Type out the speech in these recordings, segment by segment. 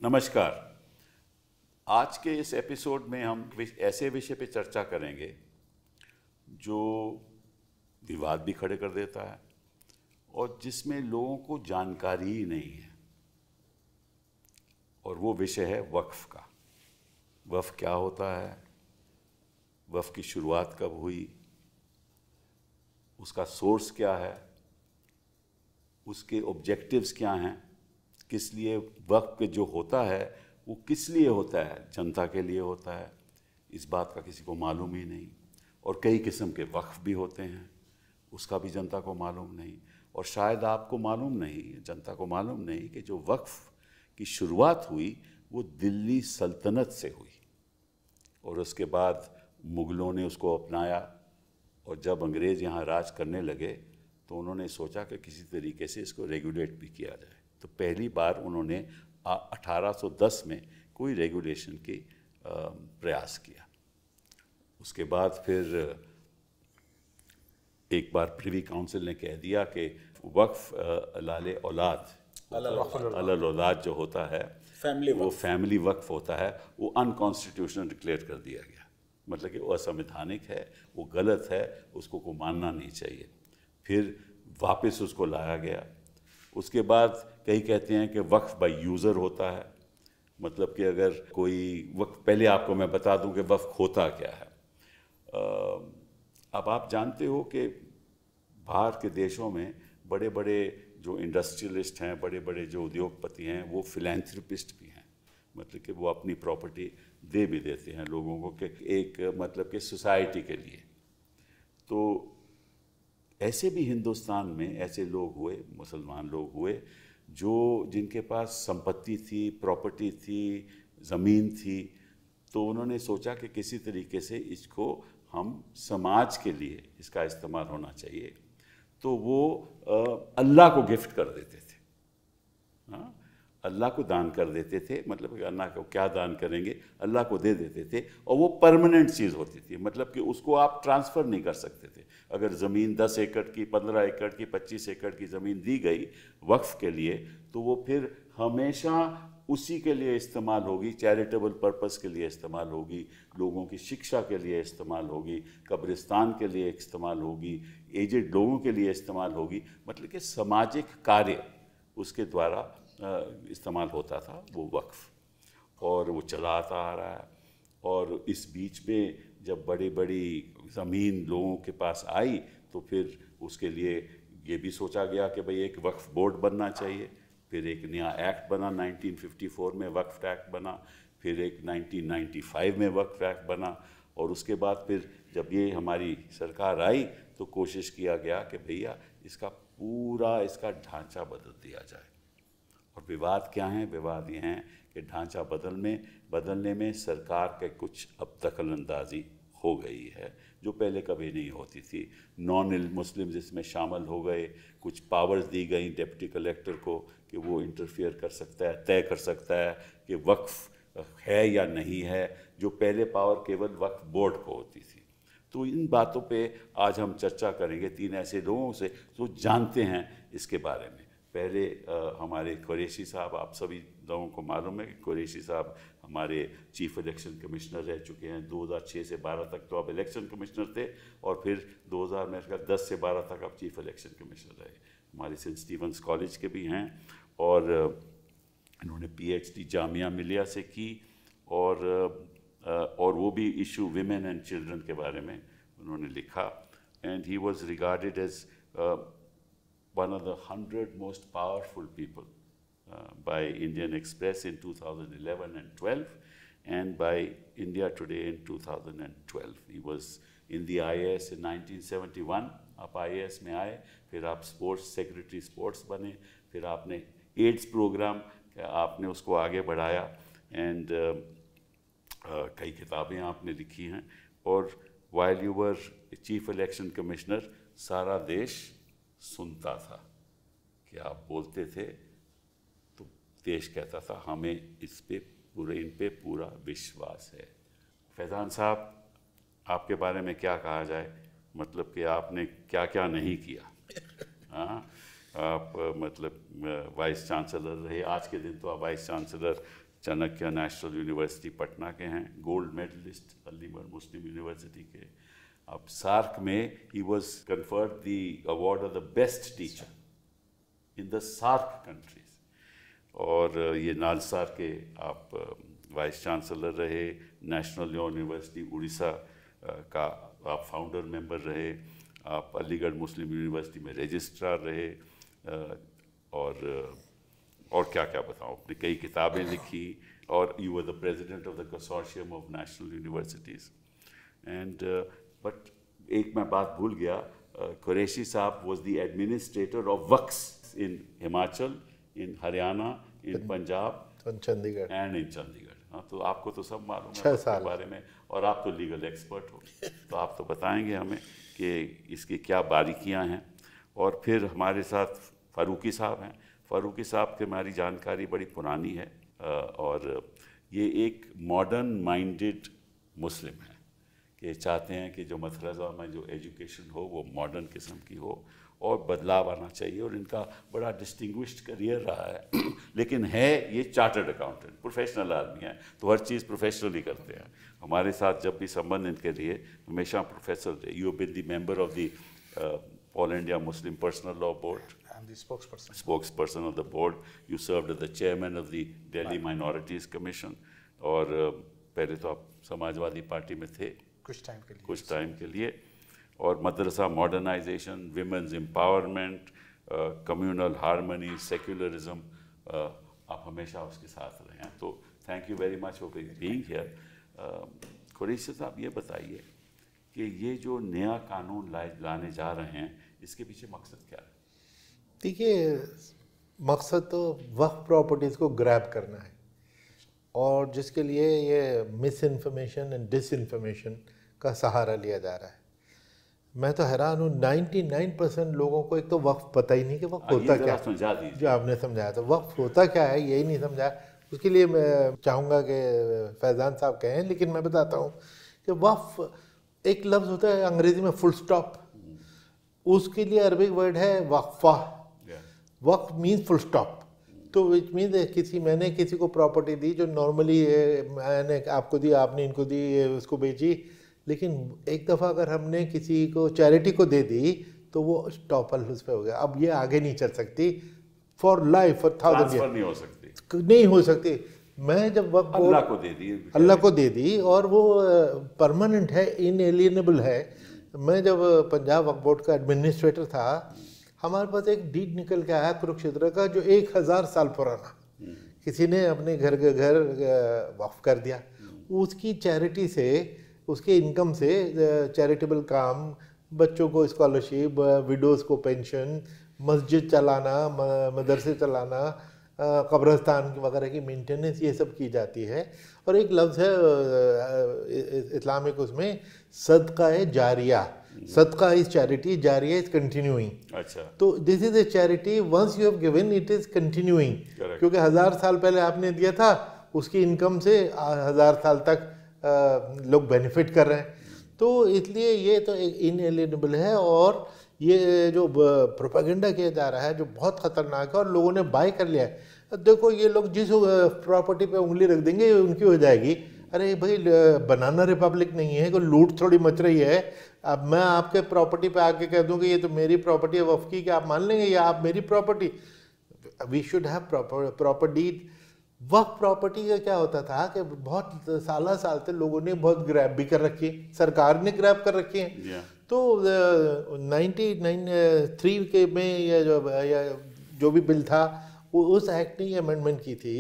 नमस्कार। आज के इस एपिसोड में हम ऐसे विषय पे चर्चा करेंगे जो विवाद भी खड़े कर देता है और जिसमें लोगों को जानकारी ही नहीं है, और वो विषय है वक्फ का। वक्फ क्या होता है, वक्फ की शुरुआत कब हुई, उसका सोर्स क्या है, उसके ऑब्जेक्टिव्स क्या हैं, किस लिए वक्फ जो होता है वो किस लिए होता है, जनता के लिए होता है, इस बात का किसी को मालूम ही नहीं। और कई किस्म के वक्फ भी होते हैं, उसका भी जनता को मालूम नहीं। और शायद आपको मालूम नहीं, जनता को मालूम नहीं कि जो वक्फ की शुरुआत हुई वो दिल्ली सल्तनत से हुई और उसके बाद मुग़लों ने उसको अपनाया। और जब अंग्रेज़ यहाँ राज करने लगे तो उन्होंने सोचा कि किसी तरीके से इसको रेगुलेट भी किया जाए। तो पहली बार उन्होंने 1810 में कोई रेगुलेशन की प्रयास किया। उसके बाद फिर एक बार प्रिवी काउंसिल ने कह दिया कि वक्फ अलाल औलाद जो होता है वो फैमिली वक्फ होता है, वो अनकॉन्स्टिट्यूशनल डिक्लेयर कर दिया गया। मतलब कि वो असंवैधानिक है, वो गलत है, उसको को मानना नहीं चाहिए। फिर वापस उसको लाया गया। उसके बाद कई कहते हैं कि वक्फ बाय यूज़र होता है, मतलब कि अगर कोई वक्फ, पहले आपको मैं बता दूं कि वक्फ होता क्या है। अब आप जानते हो कि बाहर के देशों में बड़े बड़े जो इंडस्ट्रियलिस्ट हैं, बड़े बड़े जो उद्योगपति हैं, वो फिलैंथ्रोपिस्ट भी हैं। मतलब कि वो अपनी प्रॉपर्टी दे भी देते हैं लोगों को कि एक मतलब कि सोसाइटी के लिए। तो ऐसे भी हिंदुस्तान में ऐसे लोग हुए, मुसलमान लोग हुए, जो जिनके पास संपत्ति थी, प्रॉपर्टी थी, ज़मीन थी। तो उन्होंने सोचा कि किसी तरीके से इसको हम समाज के लिए इसका इस्तेमाल होना चाहिए। तो वो अल्लाह को गिफ्ट कर देते थे। हाँ, अल्लाह को दान कर देते थे। मतलब कि अल्लाह को क्या दान करेंगे, अल्लाह को दे देते थे। और वो परमानेंट चीज़ होती थी, मतलब कि उसको आप ट्रांसफ़र नहीं कर सकते थे। अगर ज़मीन 10 एकड़ की, 15 एकड़ की, 25 एकड़ की ज़मीन दी गई वक्फ के लिए, तो वो फिर हमेशा उसी के लिए इस्तेमाल होगी, चैरिटेबल पर्पस के लिए इस्तेमाल होगी, लोगों की शिक्षा के लिए इस्तेमाल होगी, कब्रिस्तान के लिए इस्तेमाल होगी, एजेड लोगों के लिए इस्तेमाल होगी। मतलब कि सामाजिक कार्य उसके द्वारा इस्तेमाल होता था वो वक्फ, और वो चला आ रहा है। और इस बीच में जब बड़ी बड़ी ज़मीन लोगों के पास आई तो फिर उसके लिए ये भी सोचा गया कि भाई एक वक्फ बोर्ड बनना चाहिए। फिर एक नया एक्ट बना, 1954 में वक्फ एक्ट बना। फिर एक 1995 में वक्फ एक्ट बना। और उसके बाद फिर जब ये हमारी सरकार आई तो कोशिश किया गया कि भैया इसका पूरा इसका ढांचा बदल दिया जाए। और विवाद क्या हैं? विवाद ये हैं कि ढांचा बदलने में सरकार के कुछ अब दखलंदाजी हो गई है जो पहले कभी नहीं होती थी। नॉन मुस्लिम्स इसमें शामिल हो गए, कुछ पावर्स दी गई डिप्टी कलेक्टर को कि वो इंटरफियर कर सकता है, तय कर सकता है कि वक्फ है या नहीं है, जो पहले पावर केवल वक्फ बोर्ड को होती थी। तो इन बातों पे आज हम चर्चा करेंगे 3 ऐसे लोगों से जो जानते हैं इसके बारे में। पहले हमारे कुरैशी साहब, आप सभी लोगों को मालूम है कि कुरैशी साहब हमारे चीफ इलेक्शन कमिश्नर रह चुके हैं। 2006 से 12 तक तो आप इलेक्शन कमिश्नर थे, और फिर 2010 से 12 तक आप चीफ इलेक्शन कमिश्नर रहे। हमारे सेंट स्टीवंस कॉलेज के भी हैं, और इन्होंने PhD जामिया मिलिया से की, और वो भी इशू विमेन एंड चिल्ड्रन के बारे में उन्होंने लिखा। And he was regarded as one of the 100 most powerful people by Indian Express in 2011 and 12, and by India Today in 2012. He was in the IAS in 1971. आप IAS में आए, फिर आप स्पोर्ट्स सेक्रेटरी स्पोर्ट्स बने, फिर आपने ads programme आपने उसको आगे बढ़ाया, एंड कई किताबें आपने लिखी हैं। और while you were chief election commissioner, सारा देश सुनता था कि आप बोलते थे, तो देश कहता था हमें इन पे पूरा विश्वास है। फैज़ान साहब, आपके बारे में क्या कहा जाए? मतलब कि आपने क्या क्या नहीं किया। हाँ, आप मतलब वाइस चांसलर रहे, आज के दिन तो आप vice chancellor Chanakya national university Patna के हैं, gold medallist Aligarh Muslim university के। अब सार्क में he was conferred the award of the best teacher in the SAARC countries. और ये नालसार के आप वाइस चांसलर रहे, नेशनल यूनिवर्सिटी उड़ीसा का आप फाउंडर मेंबर रहे, आप अलीगढ़ मुस्लिम यूनिवर्सिटी में रजिस्ट्रार रहे, और क्या क्या बताऊँ, अपनी कई किताबें लिखी, और you were the president of the consortium of national universities. And but एक मैं बात भूल गया, कुरैशी साहब was the administrator of works in Himachal, in Haryana, in Punjab, Chandigarh and in Chandigarh. हाँ, तो आपको तो सब मालूम है 6 इसके साल बारे में, और आप तो लीगल एक्सपर्ट हो, तो आप तो बताएंगे हमें कि इसकी क्या बारीकियां हैं। और फिर हमारे साथ फ़ारूकी साहब हैं। फ़ारूकी साहब की हमारी जानकारी बड़ी पुरानी है, और ये एक मॉडर्न माइंडेड मुस्लिम है कि चाहते हैं कि जो मदरसा में जो एजुकेशन हो वो मॉडर्न किस्म की हो, और बदलाव आना चाहिए। और इनका बड़ा डिस्टिंग्विश्ड करियर रहा है लेकिन है ये चार्टर्ड अकाउंटेंट, प्रोफेशनल आदमी है, तो हर चीज़ प्रोफेशनली करते हैं। हमारे साथ जब भी संबंध इनके लिए हमेशा प्रोफेसर रहे। You been the member of the all India Muslim personal law board, spokesperson of the board. You served as the chairman of the Delhi Minorities Commission, और पहले तो आप समाजवादी पार्टी में थे कुछ टाइम के लिए। और मदरसा modernisation, women's empowerment, communal harmony, secularism, आप हमेशा उसके साथ रहे हैं। तो thank you very much for being here. Qureshi साहब, ये बताइए कि ये जो नया कानून लाने जा रहे हैं, इसके पीछे मकसद क्या है? देखिए, मकसद तो वक्फ प्रॉपर्टीज़ को ग्रैब करना है, और जिसके लिए ये misinformation and disinformation का सहारा लिया जा रहा है। मैं तो हैरान हूँ, 99% लोगों को एक तो वक्फ पता ही नहीं कि वक्फ होता क्या है। जो आपने समझाया, तो वक्फ होता क्या है यही नहीं समझा। उसके लिए मैं चाहूँगा कि फैज़ान साहब कहें, लेकिन मैं बताता हूँ कि वक्फ एक लफ्ज़ होता है अंग्रेज़ी में फुल स्टॉप, उसके लिए अरबिक वर्ड है वक्फ़ा। वक्फ मीन्स फुल स्टॉप। तो विच मीन्स मैंने किसी को प्रॉपर्टी दी जो नॉर्मली मैंने आपको दी, आपने इनको दी, उसको बेची, लेकिन एक दफ़ा अगर हमने किसी को चैरिटी को दे दी तो वो स्टॉपल उस पर हो गया। अब ये आगे नहीं चल सकती फॉर लाइफ, फॉर 1000 ईयर नहीं हो सकती। मैं जब वक्त अल्लाह को दे दी और वो परमानेंट है, इनएलिएनेबल है। मैं जब पंजाब वक्फ बोर्ड का एडमिनिस्ट्रेटर था, हमारे पास एक डीड निकल के आया कुरुक्षेत्र का, जो 1000 साल पुराना, किसी ने अपने घर के घर वक्फ कर दिया। उसकी चैरिटी से, उसके इनकम से चैरिटेबल काम, बच्चों को स्कॉलरशिप, विडोज़ को पेंशन, मस्जिद चलाना, मदरसे चलाना, कब्रस्तान वगैरह की मेंटेनेंस, ये सब की जाती है। और एक लफ्ज़ है इस्लामिक उसमें, सदका जारिया। सदका इज चैरिटी, जारिया इज कंटिन्यूइंग। अच्छा, तो this is a charity, once you have given it is continuing, क्योंकि 1000 साल पहले आपने दिया था, उसकी इनकम से 1000 साल तक लोग बेनिफिट कर रहे हैं। तो इसलिए ये तो एक इनएलिएनेबल है। और ये जो प्रोपेगेंडा किया जा रहा है जो बहुत ख़तरनाक है और लोगों ने बाय कर लिया है। देखो, ये लोग जिस प्रॉपर्टी पे उंगली रख देंगे उनकी हो जाएगी। अरे भाई, बनाना रिपब्लिक नहीं है, कोई लूट थोड़ी मच रही है। अब मैं आपके प्रॉपर्टी पे आके कह दूं कि ये तो मेरी प्रॉपर्टी है वफ़ की, कि आप मान लेंगे या आप मेरी property? We should have proper deed. वक्फ प्रॉपर्टी का क्या होता था कि बहुत साल से लोगों ने बहुत ग्रैब भी कर रखी है, सरकार ने ग्रैब कर रखी है। तो 1993 के में या जो भी बिल था, उस एक्ट ने ये अमेंडमेंट की थी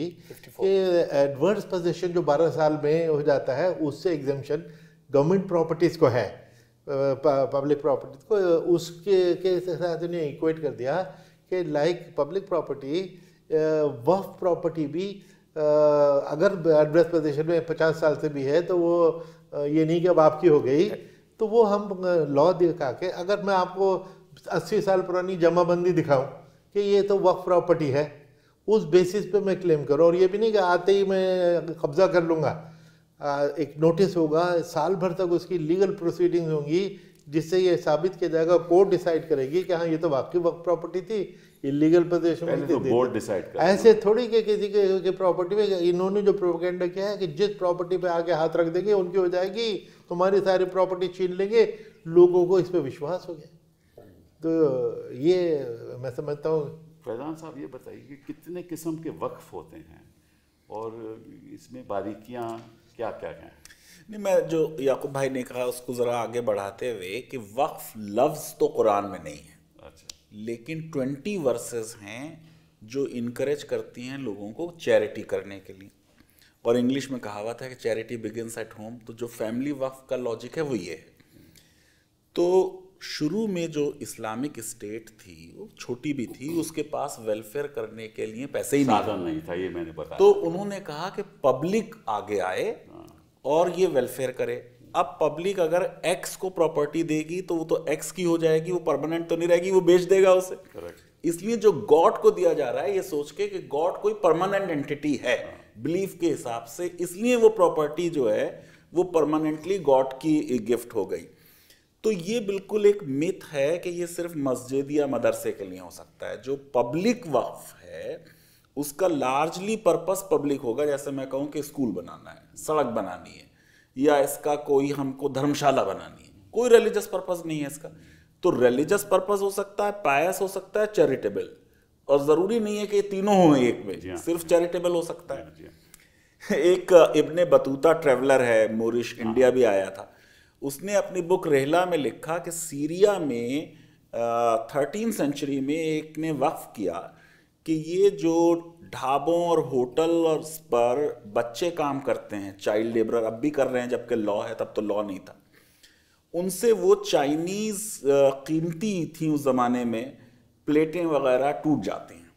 कि एडवर्स पोजीशन जो 12 साल में हो जाता है, उससे एग्जम्पशन गवर्नमेंट प्रॉपर्टीज़ को है, पब्लिक प्रॉपर्टीज़ को, उसके के साथ इन्हें इक्वेट कर दिया कि लाइक पब्लिक प्रॉपर्टी, वक्फ प्रॉपर्टी भी अगर एडवर्स पोजीशन में 50 साल से भी है तो वो ये नहीं कि अब आपकी हो गई। तो वो हम लॉ दिखा के, अगर मैं आपको 80 साल पुरानी जमाबंदी दिखाऊं कि ये तो वक्फ प्रॉपर्टी है, उस बेसिस पे मैं क्लेम करूं, और ये भी नहीं कि आते ही मैं कब्जा कर लूँगा। एक नोटिस होगा, साल भर तक उसकी लीगल प्रोसीडिंग्स होंगी, जिससे ये साबित किया जाएगा, कोर्ट डिसाइड करेगी कि हाँ ये तो वाकई वक्फ प्रॉपर्टी थी, इलीगल पोजीशन में तो बोर्ड डिसाइड कर। ऐसे थोड़ी कि किसी के प्रॉपर्टी में इन्होंने जो प्रोपेगेंडा किया है कि जिस प्रॉपर्टी पे आगे हाथ रख देंगे उनकी हो जाएगी, तुम्हारी सारी प्रॉपर्टी छीन लेंगे, लोगों को इस पे विश्वास हो गया। तो ये मैं समझता हूँ। फैजान साहब ये बताइए कि कितने किस्म के वक्फ होते हैं और इसमें बारीकियां क्या क्या हैं? नहीं, मैं जो याकूब भाई ने कहा उसको ज़रा आगे बढ़ाते हुए कि वक्फ लफ्ज़ तो कुरान में नहीं है, अच्छा, लेकिन 20 वर्सेस हैं जो इनकरेज करती हैं लोगों को चैरिटी करने के लिए। और इंग्लिश में कहावत है कि चैरिटी बिगिंस एट होम। तो जो फैमिली वक्फ का लॉजिक है वो ये है। तो शुरू में जो इस्लामिक स्टेट थी वो छोटी भी थी, उसके पास वेलफेयर करने के लिए पैसे ही साधन नहीं था, ये मैंने बताया। तो उन्होंने कहा कि पब्लिक आगे आए और ये वेलफेयर करे। अब पब्लिक अगर एक्स को प्रॉपर्टी देगी तो वो तो एक्स की हो जाएगी, वो परमानेंट तो नहीं रहेगी, वो बेच देगा उसे। करेक्ट। इसलिए जो गॉड को दिया जा रहा है ये सोच के कि गॉड कोई परमानेंट एंटिटी है बिलीफ के हिसाब से, इसलिए वो प्रॉपर्टी जो है वो परमानेंटली गॉड की गिफ्ट हो गई। तो ये बिल्कुल एक मिथ है कि ये सिर्फ मस्जिद या मदरसे के लिए हो सकता है। जो पब्लिक वक्फ है उसका लार्जली पर्पस पब्लिक होगा। जैसे मैं कहूँ कि स्कूल बनाना है, सड़क बनानी है, या इसका कोई हमको धर्मशाला बनानी है, कोई रिलीजियस पर्पस नहीं है इसका। तो रिलीजियस पर्पस हो सकता है, पायस हो सकता है, चैरिटेबल, और ज़रूरी नहीं है कि तीनों हों एक में, सिर्फ चैरिटेबल हो सकता है। एक इब्ने बतूता ट्रेवलर है, मोरिश इंडिया भी आया था, उसने अपनी बुक रहला में लिखा कि सीरिया में 13वीं सेंचुरी में एक ने वक्फ किया कि ये जो ढाबों और होटल और पर बच्चे काम करते हैं, चाइल्ड लेबरर अब भी कर रहे हैं, जबकि लॉ है, तब तो लॉ नहीं था, उनसे वो चाइनीज़ कीमती थी उस ज़माने में प्लेटें वगैरह टूट जाती हैं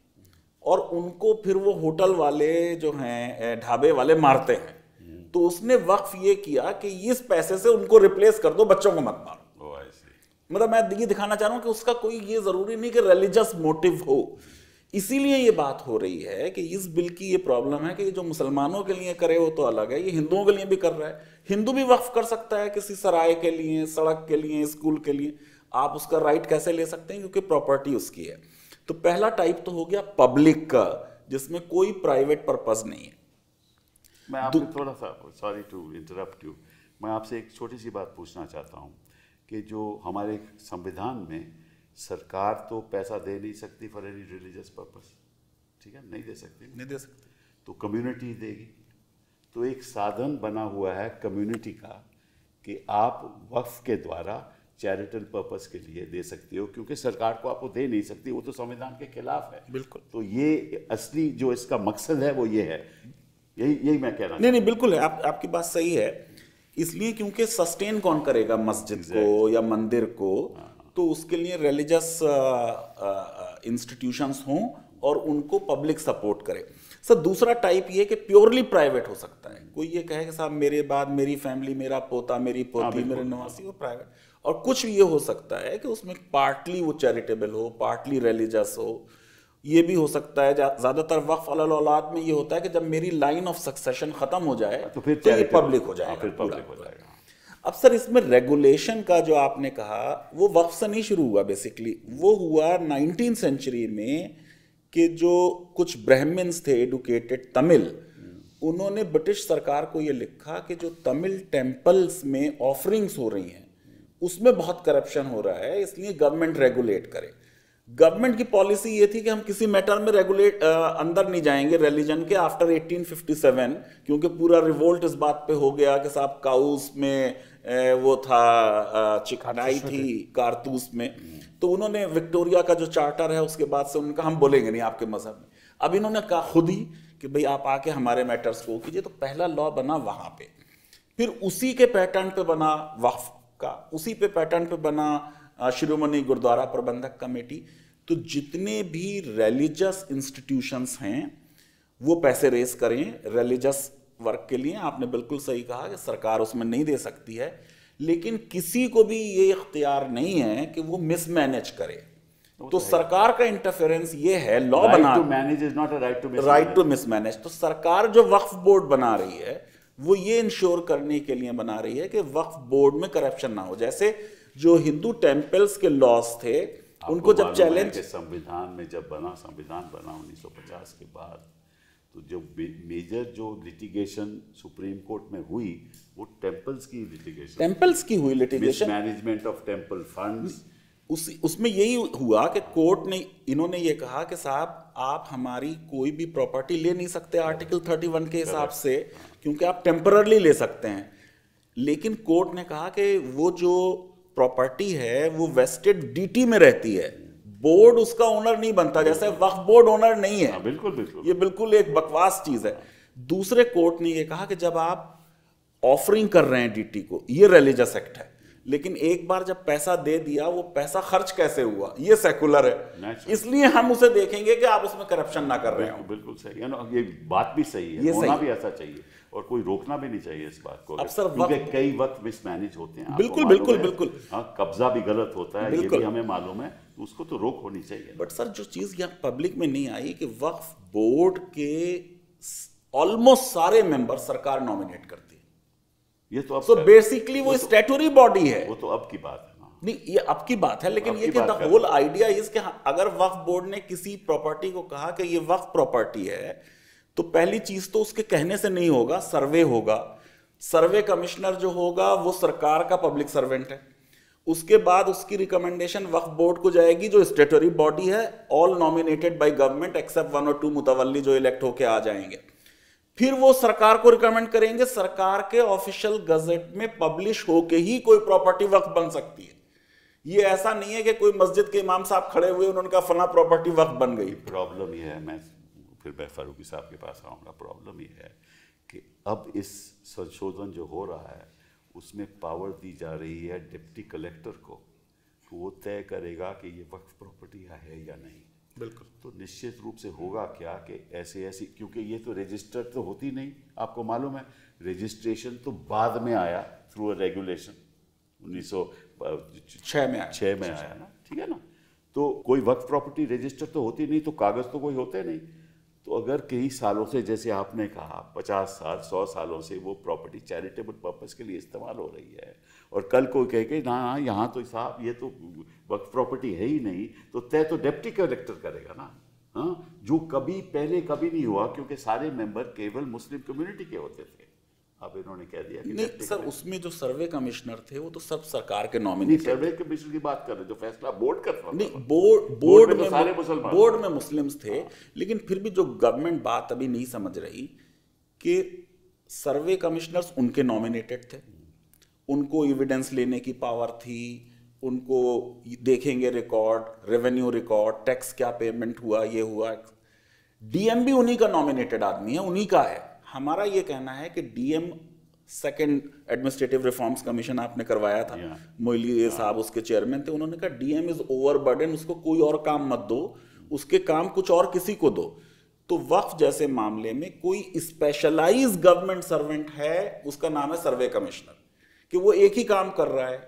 और उनको फिर वो होटल वाले जो हैं, ढाबे वाले मारते हैं। तो उसने वक्फ ये किया कि इस पैसे से उनको रिप्लेस कर दो, बच्चों को मत मारो। मतलब मैं ये दिखाना चाह रहा हूँ कि उसका कोई ये ज़रूरी नहीं कि रिलीजियस मोटिव हो। इसीलिए ये बात हो रही है कि इस बिल की ये प्रॉब्लम है कि जो मुसलमानों के लिए करे वो तो अलग है, ये हिंदुओं के लिए भी कर रहा है। हिंदू भी वक्फ कर सकता है किसी सराय के लिए, सड़क के लिए, स्कूल के लिए। आप उसका राइट कैसे ले सकते हैं? क्योंकि प्रॉपर्टी उसकी है। तो पहला टाइप तो हो गया पब्लिक का, जिसमें कोई प्राइवेट पर्पस नहीं है। मैं आपसे थोड़ा सा, सॉरी टू इंटरप्ट यू, मैं आपसे एक छोटी सी बात पूछना चाहता हूँ कि जो हमारे संविधान में सरकार तो पैसा दे नहीं सकती फॉर एनी रिलीजियस पर्पस, ठीक है, नहीं दे सकती, नहीं दे सकती, तो कम्युनिटी देगी। तो एक साधन बना हुआ है कम्युनिटी का कि आप वक्फ के द्वारा चैरिटेबल पर्पस के लिए दे सकते हो, क्योंकि सरकार को आपको दे नहीं सकती, वो तो संविधान के खिलाफ है। बिल्कुल। तो ये असली जो इसका मकसद है वो ये है, यही मैं कह रहा हूँ। नहीं, बिल्कुल है, आपकी बात सही है। इसलिए क्योंकि सस्टेन कौन करेगा मस्जिद को या मंदिर को, तो उसके लिए रिलीजियस इंस्टीट्यूशंस हों और उनको पब्लिक सपोर्ट करे। सर दूसरा टाइप ये कि प्योरली प्राइवेट हो सकता है। कोई ये कहे कि साहब मेरे बाद मेरी फैमिली, मेरा पोता, मेरी पोती, मेरे नवासी, वो प्राइवेट। और कुछ ये हो सकता है कि उसमें पार्टली वो चैरिटेबल हो, पार्टली रिलीजियस हो। ये भी हो सकता है, ज़्यादातर वक्फ अलल औलाद में ये होता है कि जब मेरी लाइन ऑफ सक्सेशन ख़त्म हो जाए तो ये पब्लिक हो जाएगा, फिर पब्लिक हो जाएगा। अब सर इसमें रेगुलेशन का जो आपने कहा वो वक्फ से नहीं शुरू हुआ, बेसिकली वो हुआ 19वीं सेंचुरी में कि जो कुछ ब्राह्मण्स थे एडुकेटेड तमिल, उन्होंने ब्रिटिश सरकार को ये लिखा कि जो तमिल टेम्पल्स में ऑफरिंग्स हो रही हैं उसमें बहुत करप्शन हो रहा है, इसलिए गवर्नमेंट रेगुलेट करे। गवर्नमेंट की पॉलिसी ये थी कि हम किसी मैटर में अंदर नहीं जाएंगे रिलीजन के आफ्टर 1857, क्योंकि पूरा रिवोल्ट इस बात पे हो गया कि साहब काउस में वो था, चिकनाई थी कारतूस में। तो उन्होंने विक्टोरिया का जो चार्टर है उसके बाद से उन्होंने कहा हम बोलेंगे नहीं आपके मजहब में। अब इन्होंने कहा खुद ही कि भाई आप आके हमारे मैटर्स को कीजिए। तो पहला लॉ बना वहां पे, फिर उसी के पैटर्न पे बना वक्फ का, उसी पे पैटर्न पे बना शिरोमणि गुरुद्वारा प्रबंधक कमेटी। तो जितने भी रिलीजियस इंस्टीट्यूशंस हैं वो पैसे रेस करें रिलीजियस वर्क के लिए। आपने बिल्कुल सही कहा कि सरकार उसमें नहीं दे सकती है, लेकिन किसी को भी ये इख्तियार नहीं है कि वो मिसमैनेज करे। तो सरकार का इंटरफेरेंस ये है, लॉ बना, राइट टू मिसमैनेज। तो सरकार जो वक्फ बोर्ड बना रही है वो ये इंश्योर करने के लिए बना रही है कि वक्फ बोर्ड में करप्शन ना हो। जैसे जो हिंदू टेम्पल्स के लॉस थे उनको जब चैलेंज, संविधान में जब बना, संविधान बना 1950 के बाद, तो जो मेजर जो लिटिगेशन सुप्रीम कोर्ट में हुई वो टेम्पल्स की लिटिगेशन, टेम्पल्स की हुई litigation, management of temple funds. उसमें यही हुआ कि कोर्ट ने, इन्होंने ये कहा कि साहब आप हमारी कोई भी प्रॉपर्टी ले नहीं सकते आर्टिकल 31 के हिसाब से, क्योंकि आप टेम्पररली ले सकते हैं। लेकिन कोर्ट ने कहा कि वो जो प्रॉपर्टी है वो वेस्टेड डीटी में रहती है, बोर्ड उसका ओनर नहीं बनता, जैसे वक्फ बोर्ड ओनर नहीं है। बिल्कुल बिल्कुल, ये बिल्कुल एक बकवास चीज है। दूसरे कोर्ट ने ये कहा कि जब आप ऑफरिंग कर रहे हैं डीटी को, ये रिलीजियस एक्ट है, लेकिन एक बार जब पैसा दे दिया वो पैसा खर्च कैसे हुआ, ये सेकुलर है, इसलिए हम उसे देखेंगे कि आप उसमें करप्शन ना कर रहे हो। बिल्कुल सही है ना, ये बात भी सही है, होना भी ऐसा चाहिए और कोई रोकना भी नहीं चाहिए इस बात को। अब सर क्योंकि कई वक्त मिसमैनेज होते हैं, बिल्कुल बिल्कुल बिल्कुल, हाँ, कब्जा भी गलत होता है, ये भी हमें मालूम है, उसको तो रोक होनी चाहिए। बट सर जो चीज यहाँ पब्लिक में नहीं आई कि वक्फ बोर्ड के ऑलमोस्ट सारे मेंबर सरकार नॉमिनेट करती है। ये तो अब so बेसिकली वो स्टैट्यूटरी बॉडी है। वो तो अब की बात है ना, नहीं ये अब की बात है, लेकिन ये कि द होल आइडिया इज कि अगर वक्फ बोर्ड ने किसी प्रॉपर्टी को कहा कि ये वक्फ प्रॉपर्टी है, तो पहली चीज तो उसके कहने से नहीं होगा, सर्वे होगा। सर्वे कमिश्नर जो होगा वो सरकार का पब्लिक सर्वेंट है। उसके बाद उसकी रिकमेंडेशन वक्फ बोर्ड को जाएगी जो स्टैट्यूटरी बॉडी है, all nominated by government except 1 और 2 मुतवल्ली जो इलेक्ट होके आ जाएंगे। फिर वो सरकार को रिकमेंड करेंगे, सरकार के ऑफिशियल गजट में पब्लिश होके ही कोई प्रॉपर्टी वक्फ बन सकती है। ये ऐसा नहीं है कि कोई मस्जिद के इमाम साहब खड़े हुए उन्होंने कहा फला प्रॉपर्टी वक्फ बन गई। प्रॉब्लम ये है, मैं फारूकी साहब के पास आऊँगा, प्रॉब्लम ये है कि अब इस संशोधन जो हो रहा है उसमें पावर दी जा रही है डिप्टी कलेक्टर को, तो वो तय करेगा कि ये वक्फ प्रॉपर्टी है या नहीं। बिल्कुल। तो निश्चित रूप से होगा क्या कि ऐसी, क्योंकि ये तो रजिस्टर तो होती नहीं, आपको मालूम है रजिस्ट्रेशन तो बाद में आया थ्रू अ रेगुलेशन 1906 में आया ना, ठीक है ना। तो कोई वक्फ प्रॉपर्टी रजिस्टर तो होती नहीं, तो कागज़ तो कोई होते नहीं। तो अगर कई सालों से, जैसे आपने कहा 50 साल 100 सालों से वो प्रॉपर्टी चैरिटेबल पर्पस के लिए इस्तेमाल हो रही है, और कल कोई कहे कि ना यहाँ तो साहब ये तो वक्फ प्रॉपर्टी है ही नहीं, तो तय तो डिप्टी कलेक्टर करेगा ना। हाँ, जो कभी पहले कभी नहीं हुआ, क्योंकि सारे मेंबर केवल मुस्लिम कम्युनिटी के होते थे। अब इन्होंने कह दिया कि नहीं सर, उसमें जो सर्वे कमिश्नर थे वो तो सब सरकार के नॉमिनेटेड। सर्वे कमिश्नर की बात कर रहे, जो फैसला बोर्ड करता था। नहीं, बोर्ड में सारे मुसलमान, बोर्ड में मुस्लिम्स थे। लेकिन फिर भी जो गवर्नमेंट बात अभी नहीं समझ रही कि सर्वे कमिश्नर्स उनके नॉमिनेटेड थे, उनको एविडेंस लेने की पावर थी, उनको देखेंगे रिकॉर्ड, रेवेन्यू रिकॉर्ड, टैक्स क्या पेमेंट हुआ, ये हुआ। डीएम भी उन्हीं का नॉमिनेटेड आदमी है, उन्हीं का है। हमारा ये कहना है कि DM second administrative reforms commission आपने करवाया था, मोइली साहब उसके चेयरमैन थे, उन्होंने कहा डीएम इज ओवरबर्डन, उसको कोई और काम मत दो, उसके काम कुछ और किसी को दो। तो वक्फ जैसे मामले में कोई स्पेशलाइज गवर्नमेंट सर्वेंट है, उसका नाम है सर्वे कमिश्नर, कि वो एक ही काम कर रहा है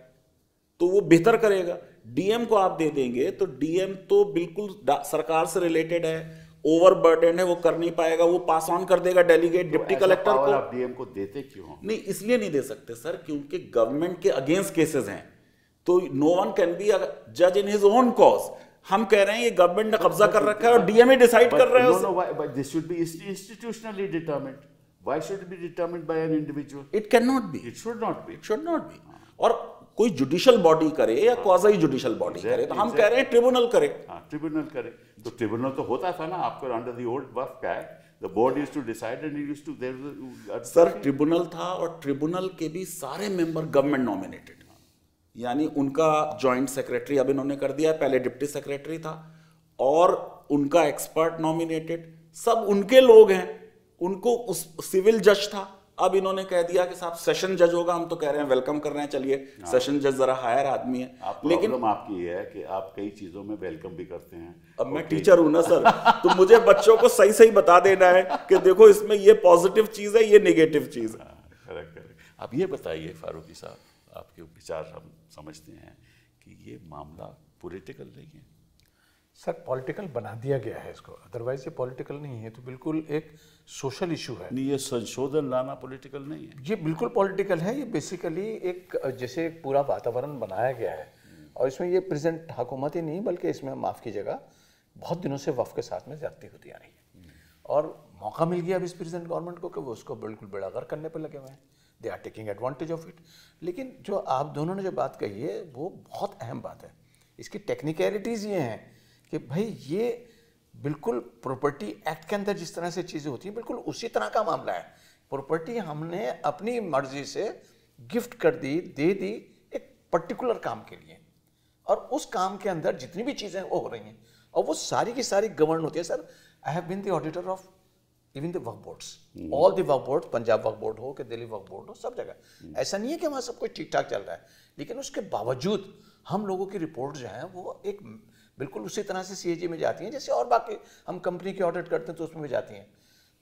तो वो बेहतर करेगा। डीएम को आप दे देंगे तो डीएम तो बिल्कुल सरकार से रिलेटेड है, ओवरबर्डन है, वो कर नहीं पाएगा, वो पास ऑन कर देगा डेलीगेट डिप्टी कलेक्टर को। आप डीएम को देते क्यों? नहीं, इसलिए नहीं दे सकते सर क्योंकि गवर्नमेंट के अगेंस्ट केसेस हैं, तो नो वन कैन बी जज इन हिज ओन कॉज। हम कह रहे हैं ये गवर्नमेंट ने कब्जा कर रखा है और डीएम ही डिसाइड कर रहा है। No, this should be institutionally determined. Why should it be determined by an individual? It cannot be. It should not be. It should not be. और कोई जुडिशियल बॉडी करे या क्वाज़ी जुडिशियल बॉडी करे, तो हम कह रहे हैं ट्रिब्यूनल करे। ट्रिब्यूनल करे, तो ट्रिब्यूनल तो होता था ना आपको अंडर द ओल्ड वक्फ act, the board used to decide and it used to there. Sir tribunal था, और ट्रिब्यूनल के भी सारे मेंबर गवर्नमेंट नॉमिनेटेड, यानी उनका जॉइंट सेक्रेटरी अब इन्होंने कर दिया, पहले डिप्टी सेक्रेटरी था, और उनका एक्सपर्ट नॉमिनेटेड, सब उनके लोग हैं। उनको उस सिविल जज था, अब इन्होंने कह दिया कि साहब सेशन जज होगा। हम तो कह रहे हैं वेलकम कर रहे हैं, चलिए सेशन जज जरा हायर आदमी है। लेकिन आपकी ये है कि आप कई चीजों में वेलकम भी करते हैं। अब मैं टीचर हूं ना सर, तो मुझे बच्चों को सही सही बता देना है कि देखो इसमें ये पॉजिटिव चीज है, ये नेगेटिव चीज है। करेक्ट। अब ये बताइए फारूकी साहब, आपके विचार हम समझते हैं कि ये मामला पॉलिटिकल नहीं है, सर पॉलिटिकल बना दिया गया है इसको, अदरवाइज ये पॉलिटिकल नहीं है, तो बिल्कुल एक सोशल इशू है। नहीं, ये संशोधन लाना पॉलिटिकल नहीं है, ये बिल्कुल पॉलिटिकल है। ये बेसिकली एक जैसे एक पूरा वातावरण बनाया गया है, और इसमें ये प्रेजेंट हुकूमत ही नहीं बल्कि इसमें माफ़ कीजिएगा बहुत दिनों से वफ़ के साथ में ज़्यादती होती आ रही है, और मौका मिल गया अब इस प्रेजेंट गवर्नमेंट को कि वो उसको बिल्कुल बेड़ागर करने पर लगे हुए हैं। They are taking advantage of it. लेकिन जो आप दोनों ने जो बात कही है वो बहुत अहम बात है। इसकी टेक्निकलिटीज़ ये हैं कि भाई ये बिल्कुल प्रॉपर्टी एक्ट के अंदर जिस तरह से चीज़ें होती हैं बिल्कुल उसी तरह का मामला है। प्रॉपर्टी हमने अपनी मर्जी से गिफ्ट कर दी, दे दी एक पर्टिकुलर काम के लिए, और उस काम के अंदर जितनी भी चीज़ें वो हो रही हैं और वो सारी की सारी गवर्न होती है। Sir I have been the auditor of even the वक्फ बोर्ड्स, ऑल द वक्फ बोर्ड, पंजाब वक्फ बोर्ड हो कि दिल्ली वक्फ बोर्ड हो, सब जगह। ऐसा नहीं है कि वहाँ सब कुछ ठीक ठाक चल रहा है, लेकिन उसके बावजूद हम लोगों की रिपोर्ट जो है वो एक बिल्कुल उसी तरह से CAG में जाती हैं जैसे और बाकी हम कंपनी की ऑडिट करते हैं तो उसमें भी जाती हैं।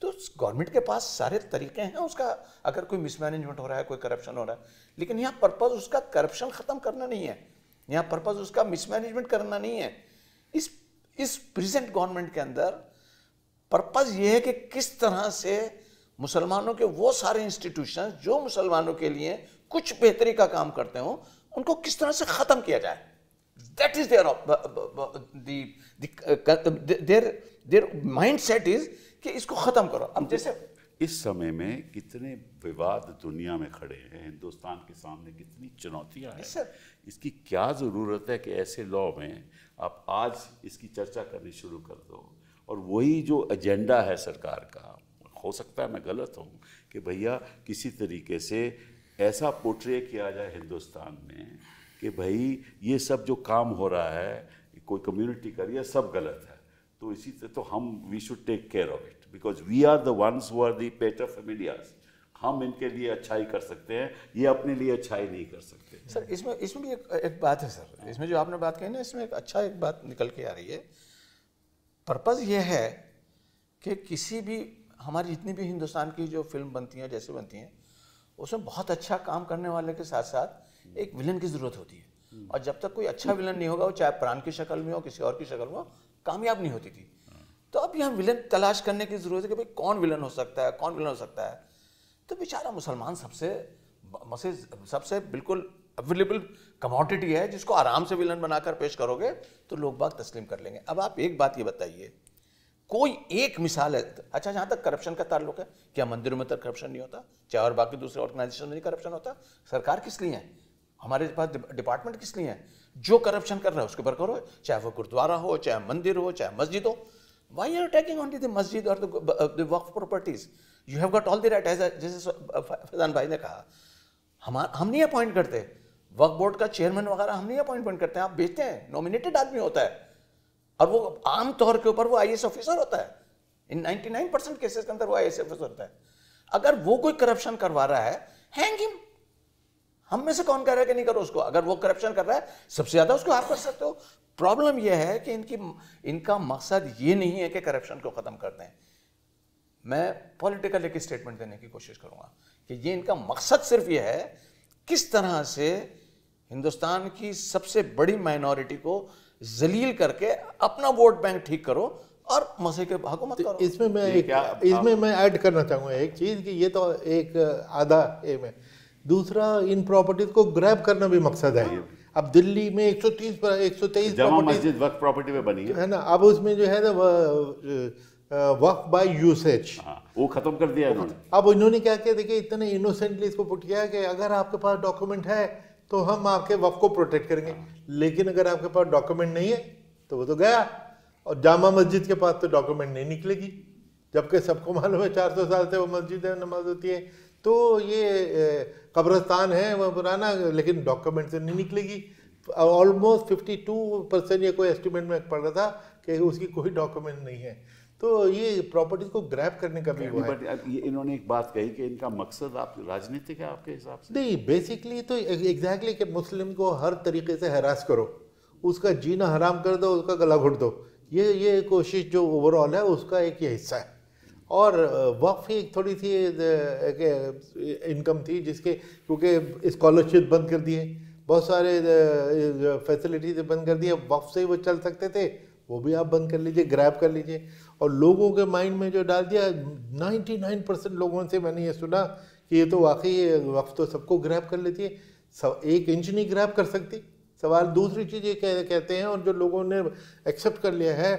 तो गवर्नमेंट के पास सारे तरीके हैं उसका, अगर कोई मिसमैनेजमेंट हो रहा है, कोई करप्शन हो रहा है, लेकिन यहाँ पर्पज़ उसका करप्शन ख़त्म करना नहीं है, यहाँ पर्पज़ उसका मिसमैनेजमेंट करना नहीं है। इस प्रेजेंट गवर्नमेंट के अंदर पर्पज़ ये है कि किस तरह से मुसलमानों के वो सारे इंस्टीट्यूशन जो मुसलमानों के लिए कुछ बेहतरी का काम करते हों उनको किस तरह से ख़त्म किया जाए। That is their mindset is कि इसको ख़त्म करो। अब जैसे इस समय में कितने विवाद दुनिया में खड़े हैं, हिंदुस्तान के सामने कितनी चुनौतियां हैं, इसकी क्या ज़रूरत है कि ऐसे लॉ में आप आज इसकी चर्चा करनी शुरू कर दो, और वही जो एजेंडा है सरकार का, हो सकता है मैं गलत हूँ, कि भैया किसी तरीके से ऐसा पोर्ट्रे किया जाए हिंदुस्तान में कि भाई ये सब जो काम हो रहा है कोई कम्युनिटी कर रही है सब गलत है, तो इसी से तो हम we should take care of it because we are the ones who are the pater familias. हम इनके लिए अच्छाई कर सकते हैं, ये अपने लिए अच्छाई नहीं कर सकते। सर इसमें भी एक बात है सर, इसमें जो आपने बात कही ना इसमें एक बात निकल के आ रही है। पर्पज़ ये है कि किसी भी हमारी जितनी भी हिंदुस्तान की जो फिल्म बनती हैं जैसे बनती हैं उसमें बहुत अच्छा काम करने वाले के साथ साथ एक विलन की ज़रूरत होती है, और जब तक कोई अच्छा विलन नहीं होगा वो चाहे प्राण की शक्ल में हो किसी और की शक्ल में हो कामयाब नहीं होती थी। तो अब यहाँ विलन तलाश करने की ज़रूरत है कि भाई कौन विलन हो सकता है, कौन विलन हो सकता है। तो बेचारा मुसलमान सबसे बिल्कुल अवेलेबल कमोडिटी है जिसको आराम से विलन बनाकर पेश करोगे तो लोग बाग तस्लीम कर लेंगे। अब आप एक बात ये बताइए, कोई एक मिसाल है, अच्छा जहाँ तक करप्शन का ताल्लुक है, क्या मंदिरों में तक करप्शन नहीं होता, चाहे और बाकी दूसरे ऑर्गेनाइजेशन में नहीं करप्शन होता? सरकार किस लिए है, हमारे पास डिपार्टमेंट किस लिए है? जो करप्शन कर रहा है उसके ऊपर करो, चाहे वो गुरुद्वारा हो, चाहे मंदिर हो, चाहे मस्जिद हो। Why are taking only the मस्जिद और द वक्फ properties? You have got all the right, जैसे फैजान भाई ने कहा, हम नहीं अपॉइंट करते, वक्फ बोर्ड का चेयरमैन वगैरह हम नहीं अपॉइंट करते हैं, आप बेचते हैं, नॉमिनेटेड आदमी होता है, और वो आम तौर के ऊपर वो IAS ऑफिसर होता है। इन 99% केसेस के अंदर वो IAS ऑफिसर होता है। अगर वो कोई करप्शन करवा रहा है, हैंग हिम। हम में से कौन कह रहा है कि नहीं करो उसको? अगर वो करप्शन कर रहा है सबसे ज्यादा उसको आप कर सकते हो। प्रॉब्लम यह है कि इनका मकसद ये नहीं है कि करप्शन को खत्म करते हैं। मैं पॉलिटिकल एक स्टेटमेंट देने की कोशिश करूंगा कि ये इनका मकसद सिर्फ ये है किस तरह से हिंदुस्तान की सबसे बड़ी माइनॉरिटी को जलील करके अपना वोट बैंक ठीक करो और मजे के हुकूमत करो। इसमें मैं ऐड करना चाहूँगा एक चीज़ कि ये तो एक आधा एम है, दूसरा इन प्रॉपर्टीज को ग्रैब करना भी मकसद है। अब दिल्ली में 123 जामा मस्जिद वक्फ प्रॉपर्टी में बनी है ना, अब उसमें जो है ना वक्फ बाय यूसेज वो खत्म कर दिया इन्होंने। अब इन्होंने क्या किया, देखिए इतने इनोसेंटली इसको पुट किया कि अगर आपके पास डॉक्यूमेंट है तो हम आपके वक्फ को प्रोटेक्ट करेंगे, लेकिन अगर आपके पास डॉक्यूमेंट नहीं है तो वो तो गया। और जामा मस्जिद के पास तो डॉक्यूमेंट नहीं निकलेगी, जबकि सबको मालूम है 400 साल से वो मस्जिद है, नमाज होती है। तो ये कब्रिस्तान है वो पुराना, लेकिन डॉक्यूमेंट से नहीं निकलेगी। ऑलमोस्ट 52% ये कोई एस्टिमेट में पड़ रहा था कि उसकी कोई डॉक्यूमेंट नहीं है। तो ये प्रॉपर्टीज को ग्रैब करने का भी हुआ है। बट ये इन्होंने एक बात कही कि इनका मकसद आप राजनीतिक है आपके हिसाब से? नहीं, बेसिकली तो एग्जैक्टली कि मुस्लिम को हर तरीके से हरास करो, उसका जीना हराम कर दो, उसका गला घोट दो। ये कोशिश जो ओवरऑल है उसका एक ये हिस्सा है। और वक्फ ही एक थोड़ी सी इनकम थी जिसके, क्योंकि स्कॉलरशिप बंद कर दिए, बहुत सारे फैसिलिटीज बंद कर दिए, वक्फ से ही वो चल सकते थे, वो भी आप बंद कर लीजिए, ग्रैब कर लीजिए। और लोगों के माइंड में जो डाल दिया, 99% लोगों से मैंने ये सुना कि ये तो वाकई वक्त तो सबको ग्रैब कर लेती है, 1 इंच नहीं ग्रैब कर सकती। सवाल दूसरी चीज़ ये कहते हैं, और जो लोगों ने एक्सेप्ट कर लिया है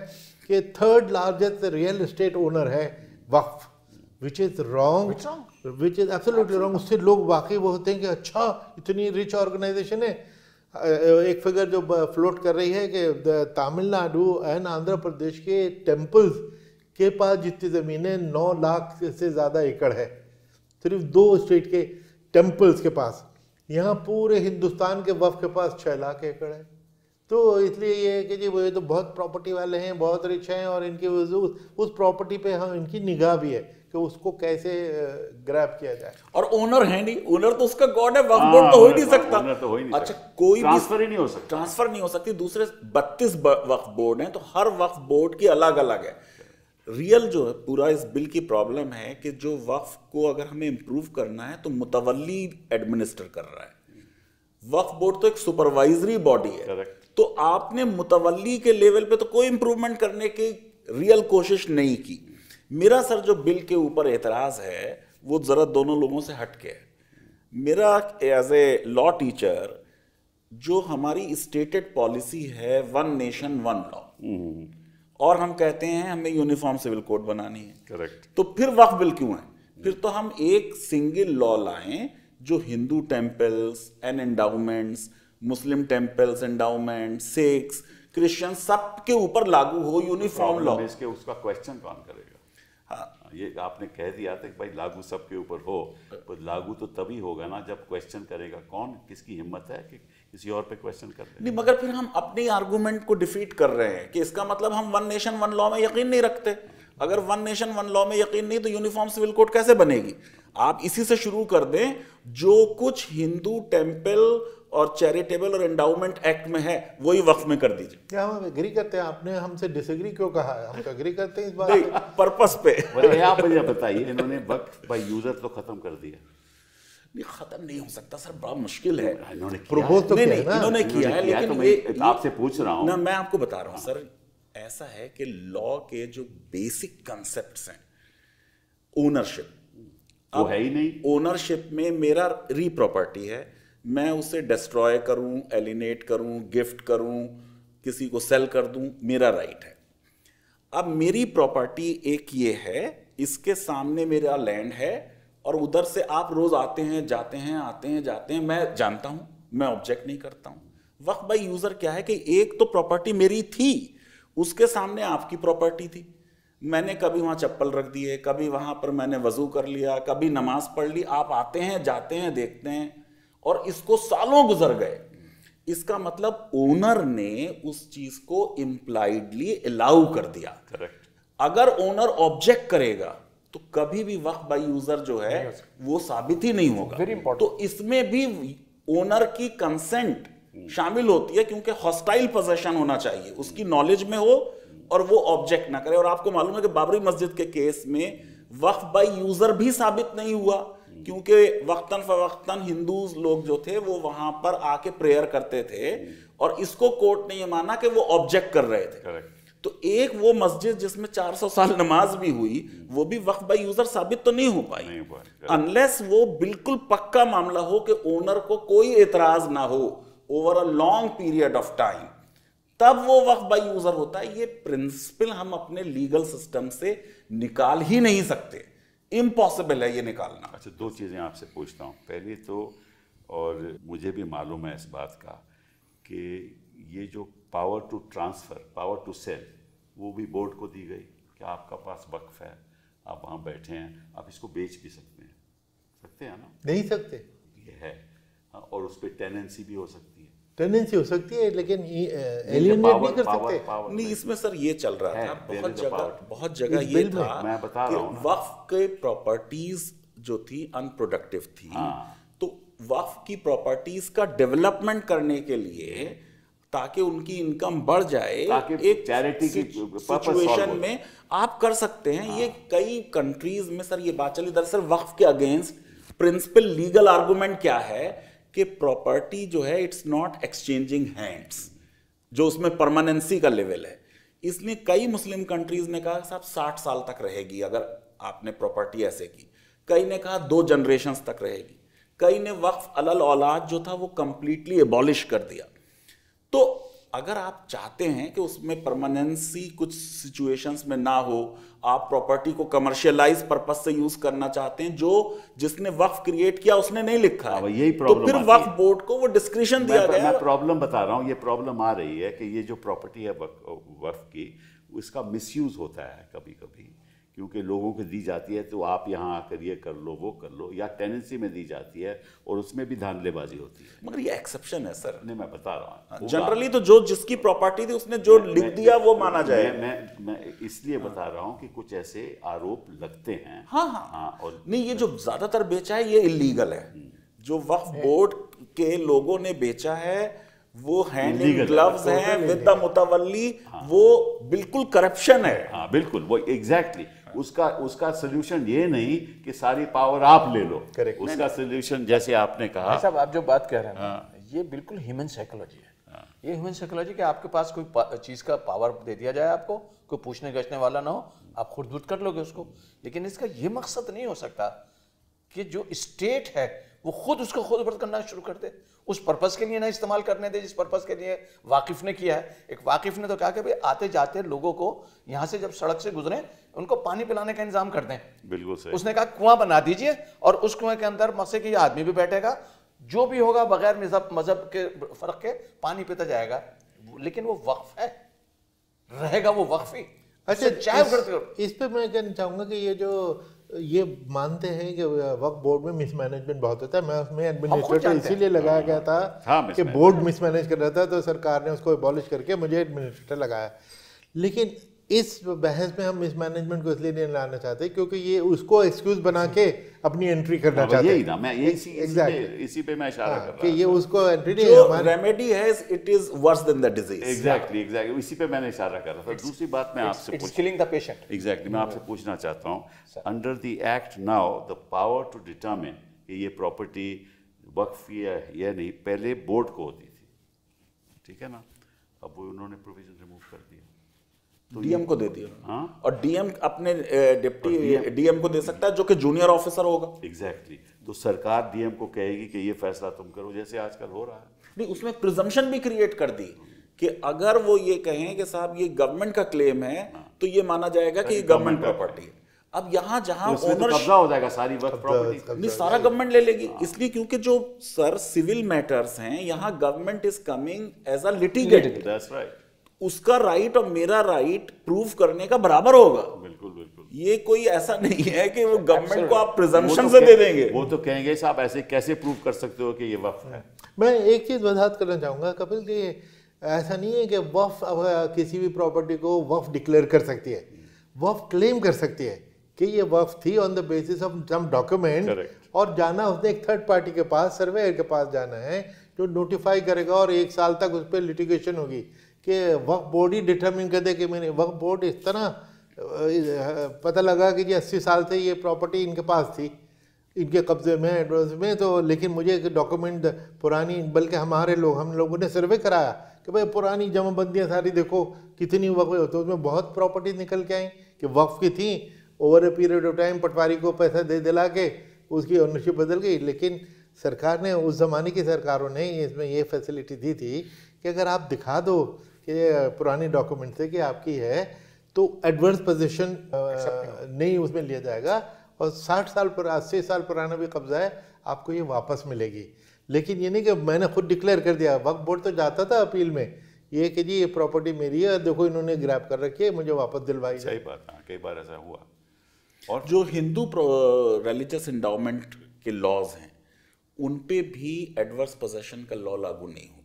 कि 3rd largest real estate owner है Waqf, which is wrong, which is absolutely wrong. उससे लोग वाकई वो होते हैं कि अच्छा इतनी रिच ऑर्गेनाइजेशन है। एक फिगर जो फ्लोट कर रही है कि तमिलनाडु एंड आंध्र प्रदेश के टेम्पल्स के पास जितनी ज़मीनें 9 लाख से ज़्यादा एकड़ है, सिर्फ 2 स्टेट के टेम्पल्स के पास। यहाँ पूरे हिंदुस्तान के वफ़ के पास 6 लाख एकड़ है। तो इसलिए ये है कि जी वो तो बहुत प्रॉपर्टी वाले हैं, बहुत रिच हैं, और इनकी उस प्रॉपर्टी पे हम इनकी निगाह भी है कि उसको कैसे ग्रैब किया जाए। और ओनर है नहीं, ओनर तो उसका गॉड है, वक्फ बोर्ड तो हो ही नहीं सकता। अच्छा, कोई ट्रांसफर ही नहीं हो सकता, ट्रांसफर नहीं हो सकती। दूसरे 32 वक्फ बोर्ड हैं, तो हर वक्फ बोर्ड की अलग अलग है। रियल जो है पूरा इस बिल की प्रॉब्लम है कि जो वक्फ को अगर हमें इंप्रूव करना है तो मुतवल्ली एडमिनिस्टर कर रहा है। वक्फ बोर्ड तो एक सुपरवाइजरी बॉडी है। Correct. तो आपने मुतवल्ली के लेवल पे तो कोई इंप्रूवमेंट करने की रियल कोशिश नहीं की। मेरा सर जो बिल के ऊपर एतराज है वो जरा दोनों लोगों से हटके है। मेरा एज ए लॉ टीचर जो हमारी स्टेटेड पॉलिसी है 1 नेशन 1 लॉ, और हम कहते हैं हमें यूनिफॉर्म सिविल कोड बनानी है, करेक्ट, तो फिर वक्फ बिल क्यों है? फिर तो हम एक सिंगल लॉ लाएं जो Hindu temples and endowments, Muslim temples endowments, Sikhs, Christian सब के ऊपर लागू हो यूनिफॉर्म लॉ। इसके उसका क्वेश्चन कौन करेगा? हाँ, ये आपने कह दिया था कि भाई लागू सबके ऊपर हो, पर लागू तो तभी होगा ना जब क्वेश्चन करेगा कौन, किसकी हिम्मत है कि किसी और पे क्वेश्चन कर दे। नहीं, मगर फिर हम अपने आर्गुमेंट को डिफीट कर रहे हैं कि इसका मतलब हम 1 नेशन 1 लॉ में यकीन नहीं रखते। अगर 1 नेशन 1 लॉ में यकीन नहीं तो यूनिफॉर्म सिविल कोड कैसे बनेगी? आप इसी से शुरू कर दें, जो कुछ हिंदू टेम्पल और चैरिटेबल और एंडाउमेंट एक्ट में है वही वक्फ में कर दीजिए। क्या हम एग्री करते हैं? आपने हमसे डिसएग्री क्यों कहा है? हम तो एग्री करते हैं इस बात पे। पर्पस पे। आप मुझे बताइए, इन्होंने वक्फ बाय यूजर तो खत्म कर दिया। नहीं, खत्म नहीं हो सकता सर, बड़ा मुश्किल है। इन्होंने प्रपोज तो नहीं, किया है ना? इन्होंने किया है, लेकिन तो ये आपसे पूछ रहा हूँ ना, मैं आपको बता रहा हूँ सर, ऐसा है कि लॉ के जो बेसिक कंसेप्ट्स हैं, ओनरशिप वो है ही नहीं। ओनरशिप में मेरा री प्रॉपर्टी है, मैं उसे डिस्ट्रॉय करूं, एलिनेट करूं, गिफ्ट करूं, किसी को सेल कर दूं, मेरा राइट है। अब मेरी प्रॉपर्टी एक ये है, इसके सामने मेरा लैंड है, और उधर से आप रोज आते हैं जाते हैं, आते हैं जाते हैं, मैं जानता हूं, मैं ऑब्जेक्ट नहीं करता हूं। वक्फ बाय यूजर क्या है कि एक तो प्रॉपर्टी मेरी थी, उसके सामने आपकी प्रॉपर्टी थी, मैंने कभी वहां चप्पल रख दिए, कभी वहां पर मैंने वजू कर लिया, कभी नमाज पढ़ ली, आप आते हैं जाते हैं देखते हैं, और इसको सालों गुजर गए। इसका मतलब ओनर ने उस चीज को इम्प्लाइडली अलाउ कर दिया। करेक्ट। अगर ओनर ऑब्जेक्ट करेगा तो कभी भी वक्फ बाय यूजर जो है वो साबित ही नहीं होगा। तो इसमें भी ओनर की कंसेंट शामिल होती है, क्योंकि हॉस्टाइल पोजेशन होना चाहिए, उसकी नॉलेज में हो और वो ऑब्जेक्ट ना करे। और आपको मालूम है कि बाबरी मस्जिद के केस में वक्फ बाय यूजर भी साबित नहीं हुआ, क्योंकि वक्तन फवक्तन हिंदूज लोग जो थे वो वहां पर आके प्रेयर करते थे, और इसको कोर्ट ने ये माना कि वो ऑब्जेक्ट कर रहे थे। करेक्ट। तो एक वो मस्जिद जिसमें 400 साल नमाज भी हुई, वो भी वक्फ बाय यूजर साबित तो नहीं हो पाई, अनलेस वो बिल्कुल पक्का मामला हो कि ओनर को कोई एतराज ना हो over a long period of time, तब वो वक्फ बाय यूजर होता है। ये प्रिंसिपल हम अपने लीगल सिस्टम से निकाल ही नहीं सकते, इम्पॉसिबल है ये निकालना। अच्छा, 2 चीज़ें आपसे पूछता हूँ। पहली तो, और मुझे भी मालूम है इस बात का कि ये जो power to transfer, power to sell, वो भी बोर्ड को दी गई कि आपका पास वक्फ है, आप वहाँ बैठे हैं, आप इसको बेच भी सकते हैं ना? नहीं सकते, ये है। और उस पर टेनेंसी भी हो सकती है। टेंडेंसी हो सकती है, लेकिन एलियनेट नहीं कर सकते। नहीं, इसमें सर ये चल रहा था, बहुत जगह इस ये बिल में था मैं बता कि रहा हूं ना। वक्फ के प्रॉपर्टीज जो थी अनप्रोडक्टिव थी, तो वक्फ की प्रॉपर्टीज का डेवलपमेंट करने के लिए, ताकि उनकी इनकम बढ़ जाए, ताकि एक चैरिटी की सिचुएशन में आप कर सकते हैं। ये कई कंट्रीज में सर ये बात चली। दरअसल वक्फ के अगेंस्ट प्रिंसिपल लीगल आर्गुमेंट क्या है कि प्रॉपर्टी जो है इट्स नॉट एक्सचेंजिंग हैंड्स, जो उसमें परमानेंसी का लेवल है। इसलिए कई मुस्लिम कंट्रीज ने कहा साहब 60 साल तक रहेगी अगर आपने प्रॉपर्टी ऐसे की, कई ने कहा 2 जनरेशंस तक रहेगी, कई ने वक्फ अलल औलाद जो था वो कंप्लीटली एबॉलिश कर दिया। तो अगर आप चाहते हैं कि उसमें परमानेंसी कुछ सिचुएशंस में ना हो, आप प्रॉपर्टी को कमर्शियलाइज पर्पस से यूज करना चाहते हैं, जो जिसने वक्फ क्रिएट किया उसने नहीं लिखा है, यही तो प्रॉब्लम फिर वक्फ बोर्ड को वो डिस्क्रिशन दिया गया। मैं प्रॉब्लम बता रहा हूँ, ये प्रॉब्लम आ रही है कि ये जो प्रॉपर्टी है वक्फ की, उसका मिसयूज होता है कभी कभी, क्योंकि लोगों को दी जाती है तो आप यहाँ आकर ये कर लो वो कर लो, या टेनेंसी में दी जाती है और उसमें भी धांधलेबाजी होती है। मगर ये एक्सेप्शन है सर। नहीं, मैं बता रहा हूँ जनरली तो जो जिसकी प्रॉपर्टी थी उसने जो लिख दिया वो माना जाएगा। मैं इसलिए बता रहा हूँ कि कुछ ऐसे आरोप लगते हैं। हाँ, और नहीं, ये जो ज्यादातर बेचा है ये इलीगल है। जो वक्फ बोर्ड के लोगों ने बेचा है वो हैंड इन ग्लव्स है विद द मुतवल्ली, वो बिल्कुल करप्शन है। हाँ बिल्कुल, वो एग्जैक्टली उसका सोल्यूशन ये नहीं कि सारी पावर आप ले लो। उसका सोल्यूशन जैसे आपने कहा साहब, आप जो बात कह रहे हैं ना, ये बिल्कुल ह्यूमन साइकोलॉजी है। ये ह्यूमन साइकोलॉजी कि आपके पास कोई चीज का पावर दे दिया जाए, आपको कोई पूछने गछने वाला ना हो, आप खुद बुद कर लोगे उसको। लेकिन इसका ये मकसद नहीं हो सकता कि जो स्टेट है वो खुद उसको खुद बर्द करना शुरू कर दे, उस पर्पस के लिए ना इस्तेमाल करने दे जिस पर्पस के लिए वाकिफ ने किया है। एक वाकिफ ने तो कहा कि भाई आते जाते लोगों को यहाँ से जब सड़क से गुजरे उनको पानी पिलाने का इंतजाम कर दें। बिल्कुल सही। उसने कहा कुआं बना दीजिए और उस कुएं के अंदर मसे की आदमी भी बैठेगा, जो भी होगा बगैर मजहब के फर्क के पानी पीता जाएगा। लेकिन वो वक्फ है, रहेगा वो वक्फ ही। अच्छा, इस पे मैं कहना चाहूँगा कि ये जो ये मानते हैं कि वक्फ बोर्ड में मिसमैनेजमेंट बहुत होता है। मैं उसमें एडमिनिस्ट्रेटर इसीलिए लगाया गया था कि बोर्ड मिसमैनेज कर रहा था, तो सरकार ने उसको एबॉलिश करके मुझे एडमिनिस्ट्रेटर लगाया। लेकिन इस बहस में हम मिसमैनेजमेंट को इसलिए नहीं लाना चाहते क्योंकि ये उसको एक्सक्यूज बना के अपनी एंट्री करना चाहते हैं। यही ना, मैं इसी पे मैं इशारा कर रहा हूं कि ये उसको एंट्री नहीं, जो रेमेडी है it is worse than the disease. Exactly इसी पे मैंने इशारा कर रहा था। दूसरी बात मैं आपसे किलिंग द पेशेंट। एग्जैक्टली मैं आपसे पूछना चाहता हूँ, under the act now the power to determine कि ये प्रॉपर्टी वक्फ या नहीं पहले बोर्ड को होती थी, ठीक है ना, अब वो उन्होंने प्रोविजन रिमूव कर दिया, तो डीएम को दे दिया। हाँ, और डीएम अपने डिप्टी डीएम को दे सकता है जो कि जूनियर ऑफिसर होगा। एग्जैक्टली तो सरकार डीएम को कहेगी कि ये फैसला तुम करो, जैसे आजकल हो रहा है। नहीं, उसमें प्रिजम्पशन भी क्रिएट कर दी कि अगर वो ये कहें कि साहब ये गवर्नमेंट का क्लेम है तो ये माना जाएगा कि ये गवर्नमेंट प्रॉपर्टी है। अब यहाँ जहां ओनर कब्जा हो जाएगा सारी वक्त प्रॉपर्टी, नहीं सारा गवर्नमेंट ले लेगी। इसलिए क्योंकि जो सर सिविल मैटर्स हैं यहाँ government is coming as a litigate. That's right. उसका राइट और मेरा राइट प्रूव करने का बराबर होगा। बिल्कुल बिल्कुल। ये कोई ऐसा नहीं है कि वो गवर्नमेंट को आप प्रिजम्पशन से दे देंगे। वो तो कहेंगे साहब ऐसे कैसे प्रूव कर सकते हो कि ये वक्फ है। मैं एक चीज़ वजाहत करना चाहूँगा कपिल कि ऐसा नहीं है कि वक्फ किसी भी प्रॉपर्टी को वक्फ डिक्लेयर कर सकती है, वक्फ क्लेम कर सकती है कि ये वक्फ थी on the basis of some document, और जाना उसने एक थर्ड पार्टी के पास, सर्वेयर के पास जाना है जो नोटिफाई करेगा और 1 साल तक उस पर लिटिगेशन होगी कि वक्फ बोर्ड ही डिटरमिन कर दे कि मैंने वक्फ बोर्ड इस तरह पता लगा कि जी 80 साल से ये प्रॉपर्टी इनके पास थी, इनके कब्जे में एडवांस में, तो लेकिन मुझे एक डॉक्यूमेंट पुरानी, बल्कि हम लोगों ने सर्वे कराया कि भाई पुरानी जमाबंदियाँ सारी देखो कितनी वक्फ, तो उसमें बहुत प्रॉपर्टी निकल के आई कि वक्फ की थी। Over a period of time patwari को पैसा दे दिला के उसकी ओनरशिप बदल गई। लेकिन सरकार ने, उस ज़माने की सरकारों ने इसमें ये फैसिलिटी दी थी कि अगर आप दिखा दो कि पुरानी डॉक्यूमेंट से कि आपकी है तो एडवर्स पोजीशन नहीं उसमें लिया जाएगा, और 60 साल पर 80 साल पुराना भी कब्जा है आपको ये वापस मिलेगी। लेकिन ये नहीं कि मैंने खुद डिक्लेयर कर दिया। वक्फ बोर्ड तो जाता था अपील में, ये कि जी ये प्रॉपर्टी मेरी है, देखो इन्होंने ग्रैब कर रखी है, मुझे वापस दिलवाई जाए। सही बात है, कई बार ऐसा हुआ। और जो हिंदू रिलीजियस एंडाउमेंट के लॉज हैं उन पे भी एडवर्स पोजेशन का लॉ लागू नहीं होता।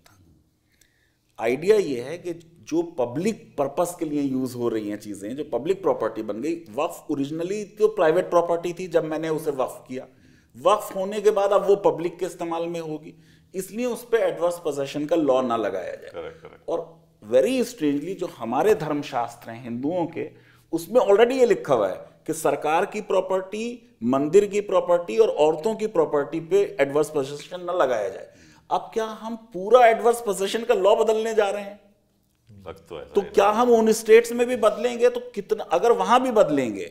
आइडिया ये है कि जो पब्लिक पर्पस के लिए यूज हो रही हैं चीजें, जो पब्लिक प्रॉपर्टी बन गई, वक्फ ओरिजिनली तो प्राइवेट प्रॉपर्टी थी जब मैंने उसे वक्फ किया, वक्फ होने के बाद अब वो पब्लिक के इस्तेमाल में होगी, इसलिए उस पर एडवर्स पोजेशन का लॉ ना लगाया जाए। correct. और वेरी स्ट्रेंजली जो हमारे धर्मशास्त्र हैं हिंदुओं के, उसमें ऑलरेडी ये लिखा हुआ है कि सरकार की प्रॉपर्टी, मंदिर की प्रॉपर्टी और औरतों की प्रॉपर्टी पे एडवर्स पोजेशन न लगाया जाए। अब क्या हम पूरा एडवर्स पोजेशन का लॉ बदलने जा रहे हैं? वक्त तो ऐसा तो है। क्या हम उन स्टेट्स में भी बदलेंगे? तो कितना, अगर वहां भी बदलेंगे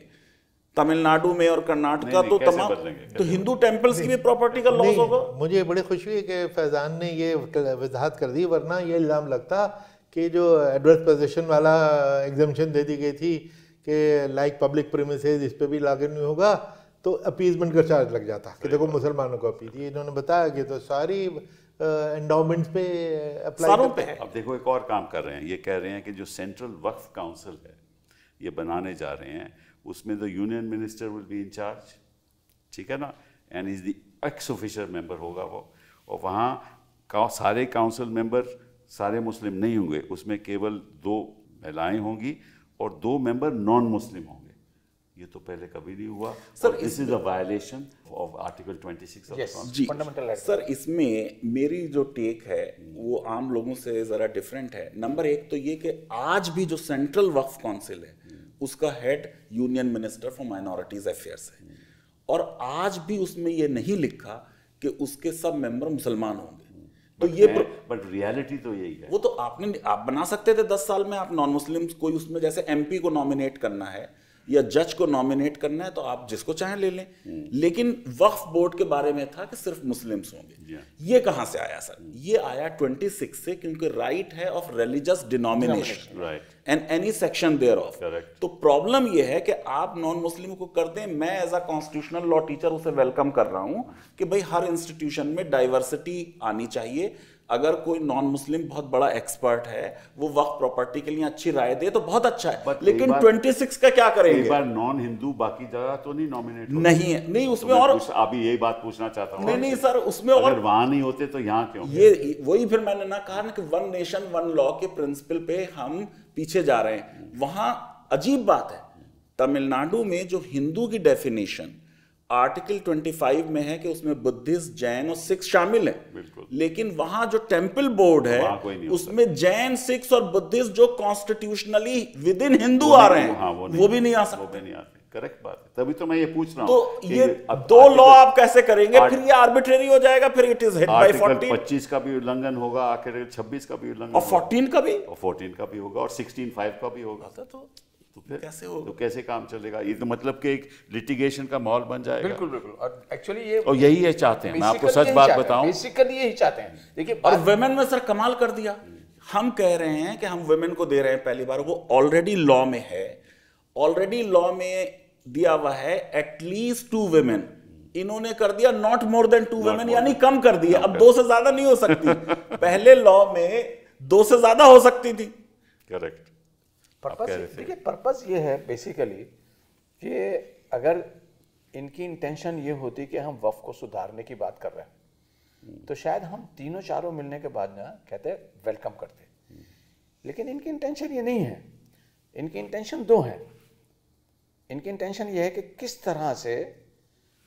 तमिलनाडु में और कर्नाटका, नहीं, तो कैसे तमाम बदलेंगे? तो हिंदू टेम्पल्स की भी प्रॉपर्टी का लॉस नहीं, होगा। मुझे बड़ी खुशी है कि फैजान ने ये वजाहत कर दी, वरना ये इल्ज़ाम लगता कि जो एडवर्स पोजीशन वाला एग्जम्पशन दे दी गई थी कि लाइक पब्लिक प्रीमिसेस, इस पे भी लागू नहीं होगा, तो अपीजमेंट का चार्ज लग जाता कि देखो मुसलमानों को अपील। इन्होंने बताया कि तो सारी एंडाउमेंट्स पे अप्लाई सारों करते पे हैं। अब देखो एक और काम कर रहे हैं, ये कह रहे हैं कि जो सेंट्रल वक्फ काउंसिल है ये बनाने जा रहे हैं, उसमें the union minister will be in charge, ठीक है ना, and is the x official member होगा वो, और वहाँ सारे काउंसिल मेंबर सारे मुस्लिम नहीं होंगे, उसमें केवल 2 महिलाएं होंगी और 2 मेंबर नॉन मुस्लिम होंगे। ये तो पहले कभी नहीं हुआ sir. This is a violation of article 26 of the जी सर, इसमें मेरी जो टेक है वो आम लोगों से जरा डिफरेंट है। नंबर 1 तो ये कि आज भी जो सेंट्रल वक्फ काउंसिल है उसका head union minister for minorities affairs है, और आज भी उसमें ये नहीं लिखा कि उसके सब मेंबर मुसलमान होंगे। तो ये बट रियलिटी तो यही है। वो तो आप बना सकते थे 10 साल में, आप नॉन मुस्लिम कोई उसमें, जैसे एमपी को नॉमिनेट करना है या जज को नॉमिनेट करना है तो आप जिसको चाहें ले लें, लेकिन वक्फ बोर्ड के बारे में था कि सिर्फ मुस्लिम्स होंगे। ये कहां से आया सर? ये आया 26 से, क्योंकि राइट है of religious denomination and any section thereof. तो प्रॉब्लम ये है कि आप नॉन मुस्लिम को कर दें। मैं as a constitutional law teacher उसे वेलकम कर रहा हूं कि भाई हर इंस्टीट्यूशन में डाइवर्सिटी आनी चाहिए। अगर कोई नॉन मुस्लिम बहुत बड़ा एक्सपर्ट है, वो वक्त प्रॉपर्टी के लिए अच्छी राय दे तो बहुत अच्छा है, लेकिन 26 का क्या करेंगे? एक बार नॉन हिंदू बाकी जगह तो नहीं नॉमिनेट नहीं है, नहीं उसमें, और अभी यही बात पूछना चाहता हूँ। नहीं सर, उसमें और अगर वहां नहीं होते तो यहाँ क्यों? ये वही फिर मैंने ना कहा ना कि 1 नेशन 1 लॉ के प्रिंसिपल पे हम पीछे जा रहे हैं। वहां अजीब बात है, तमिलनाडु में जो हिंदू की डेफिनेशन आर्टिकल 25 में है कि उसमें बुद्धिस्ट, जैन और सिख शामिल हैं, लेकिन वहां जो टेंपल बोर्ड है उसमें जैन, सिख और बुद्धिस्ट जो कॉन्स्टिट्यूशनली विद इन हिंदू आ रहे हैं, वो भी नहीं आ सकते। करेक्ट बात है, तभी तो मैं ये पूछ रहा हूं। तो ये 2 लॉ आप कैसे करेंगे? फिर ये आर्बिट्रेरी हो जाएगा, फिर इट इज हिट बाय 14। 25 का भी उल्लंघन होगा, आखिर 26 का भी उल्लंघन, और 14 का भी, और 14 का भी होगा, और 16(5) का भी होगा। तो फिर कैसे होगा? तो कैसे काम चलेगा? ये तो मतलब कि एक लिटिगेशन का माहौल बन जाएगा। बिल्कुल बिल्कुल। और एक्चुअली ये, और यही है चाहते हैं, मैं आपको सच बात बताऊं, बेसिकली यही चाहते हैं। देखिए, और वुमेन में सर कमाल कर दिया। हम कह रहे हैं कि हम वुमेन को दे रहे हैं पहली बार, वो ऑलरेडी लॉ में है, ऑलरेडी लॉ में दिया हुआ है एटलीस्ट 2 वुमेन, इन्होंने कर दिया नॉट मोर देन 2 वुमेन, यानी कम कर दिया। अब 2 से ज्यादा नहीं हो सकती। पहले लॉ में 2 से ज्यादा हो सकती थी। करेक्ट। पर्पस, देखिए पर्पस ये है बेसिकली कि अगर इनकी इंटेंशन ये होती कि हम वक्फ को सुधारने की बात कर रहे हैं, तो शायद हम 3-4 मिलने के बाद ना कहते वेलकम करते, लेकिन इनकी इंटेंशन ये नहीं है। इनकी इंटेंशन 2 है। इनकी इंटेंशन ये है कि किस तरह से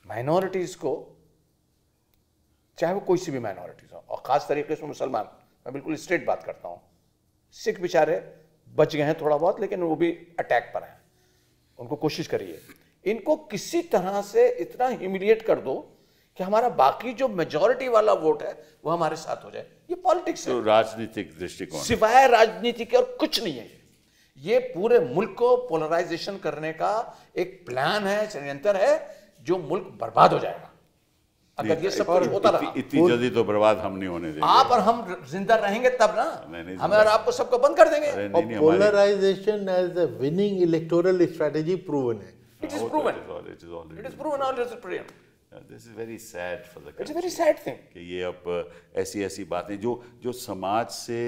माइनॉरिटीज़ को, चाहे वो कोई सी भी माइनॉरिटीज़ हो, और ख़ास तरीके से मुसलमान, मैं बिल्कुल स्ट्रेट बात करता हूँ, सिख बेचारे बच गए हैं थोड़ा बहुत, लेकिन वो भी अटैक पर हैं, उनको कोशिश करिए। इनको किसी तरह से इतना ह्यूमिलिएट कर दो कि हमारा बाकी जो मेजॉरिटी वाला वोट है वो हमारे साथ हो जाए। ये पॉलिटिक्स है, तो राजनीतिक दृष्टिकोण, सिवाय राजनीति के और कुछ नहीं है। ये पूरे मुल्क को पोलराइजेशन करने का एक प्लान है, षड्यंत्र है, जो मुल्क बर्बाद हो जाएगा अगर ये सब कुछ होता रहा। इतनी जल्दी तो बर्बाद हम नहीं होने देंगे। आप और हम जिंदा रहेंगे तब ना, हमें और आपको सबको बंद कर देंगे। और polarisation as a winning electoral strategy proven है। It is proven. It is proven all is proven. This is very sad for the country. It's a very sad thing. कि ये अब ऐसी बातें जो समाज से,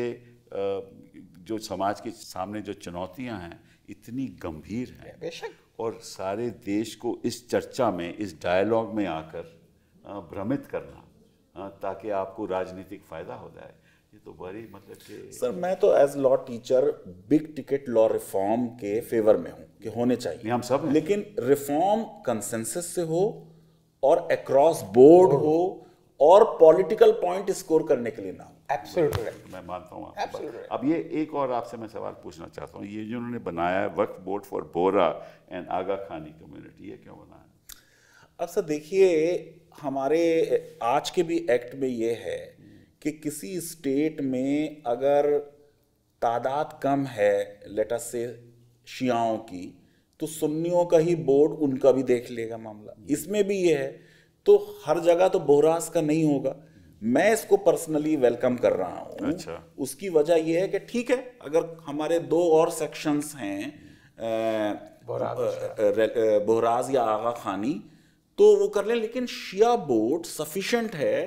जो समाज के सामने जो चुनौतियां हैं इतनी गंभीर हैं, बेशक, और सारे देश को इस चर्चा में, इस डायलॉग में आकर भ्रमित करना ताकि आपको राजनीतिक फायदा हो जाए, ये तो बड़ी मतलब कि सर मैं तो as law teacher big ticket law reform के फेवर में हूं कि होने चाहिए, हम सब, लेकिन रिफॉर्म कंसेंसस से हो और अक्रॉस बोर्ड हो और पॉलिटिकल पॉइंट स्कोर करने के लिए ना हो। एब्सोल्युटली, मैं मानता हूँ आपकी बात। अब ये एक और आपसे मैं सवाल पूछना चाहता हूँ, ये जो उन्होंने बनाया है वक्फ बोर्ड फॉर बोरा एंड आगा खानी कम्युनिटी, ये क्यों बनाया? अब सर देखिए, हमारे आज के भी एक्ट में ये है कि किसी स्टेट में अगर तादाद कम है लेट अस से शियाओं की, तो सुन्नियों का ही बोर्ड उनका भी देख लेगा मामला। इसमें भी ये है, तो हर जगह तो बोहरास का नहीं होगा। मैं इसको पर्सनली वेलकम कर रहा हूँ। अच्छा। उसकी वजह यह है कि ठीक है, अगर हमारे दो और सेक्शंस हैं बोहराज या आगा खानी, तो वो कर लें, लेकिन शिया बोर्ड सफिशिएंट है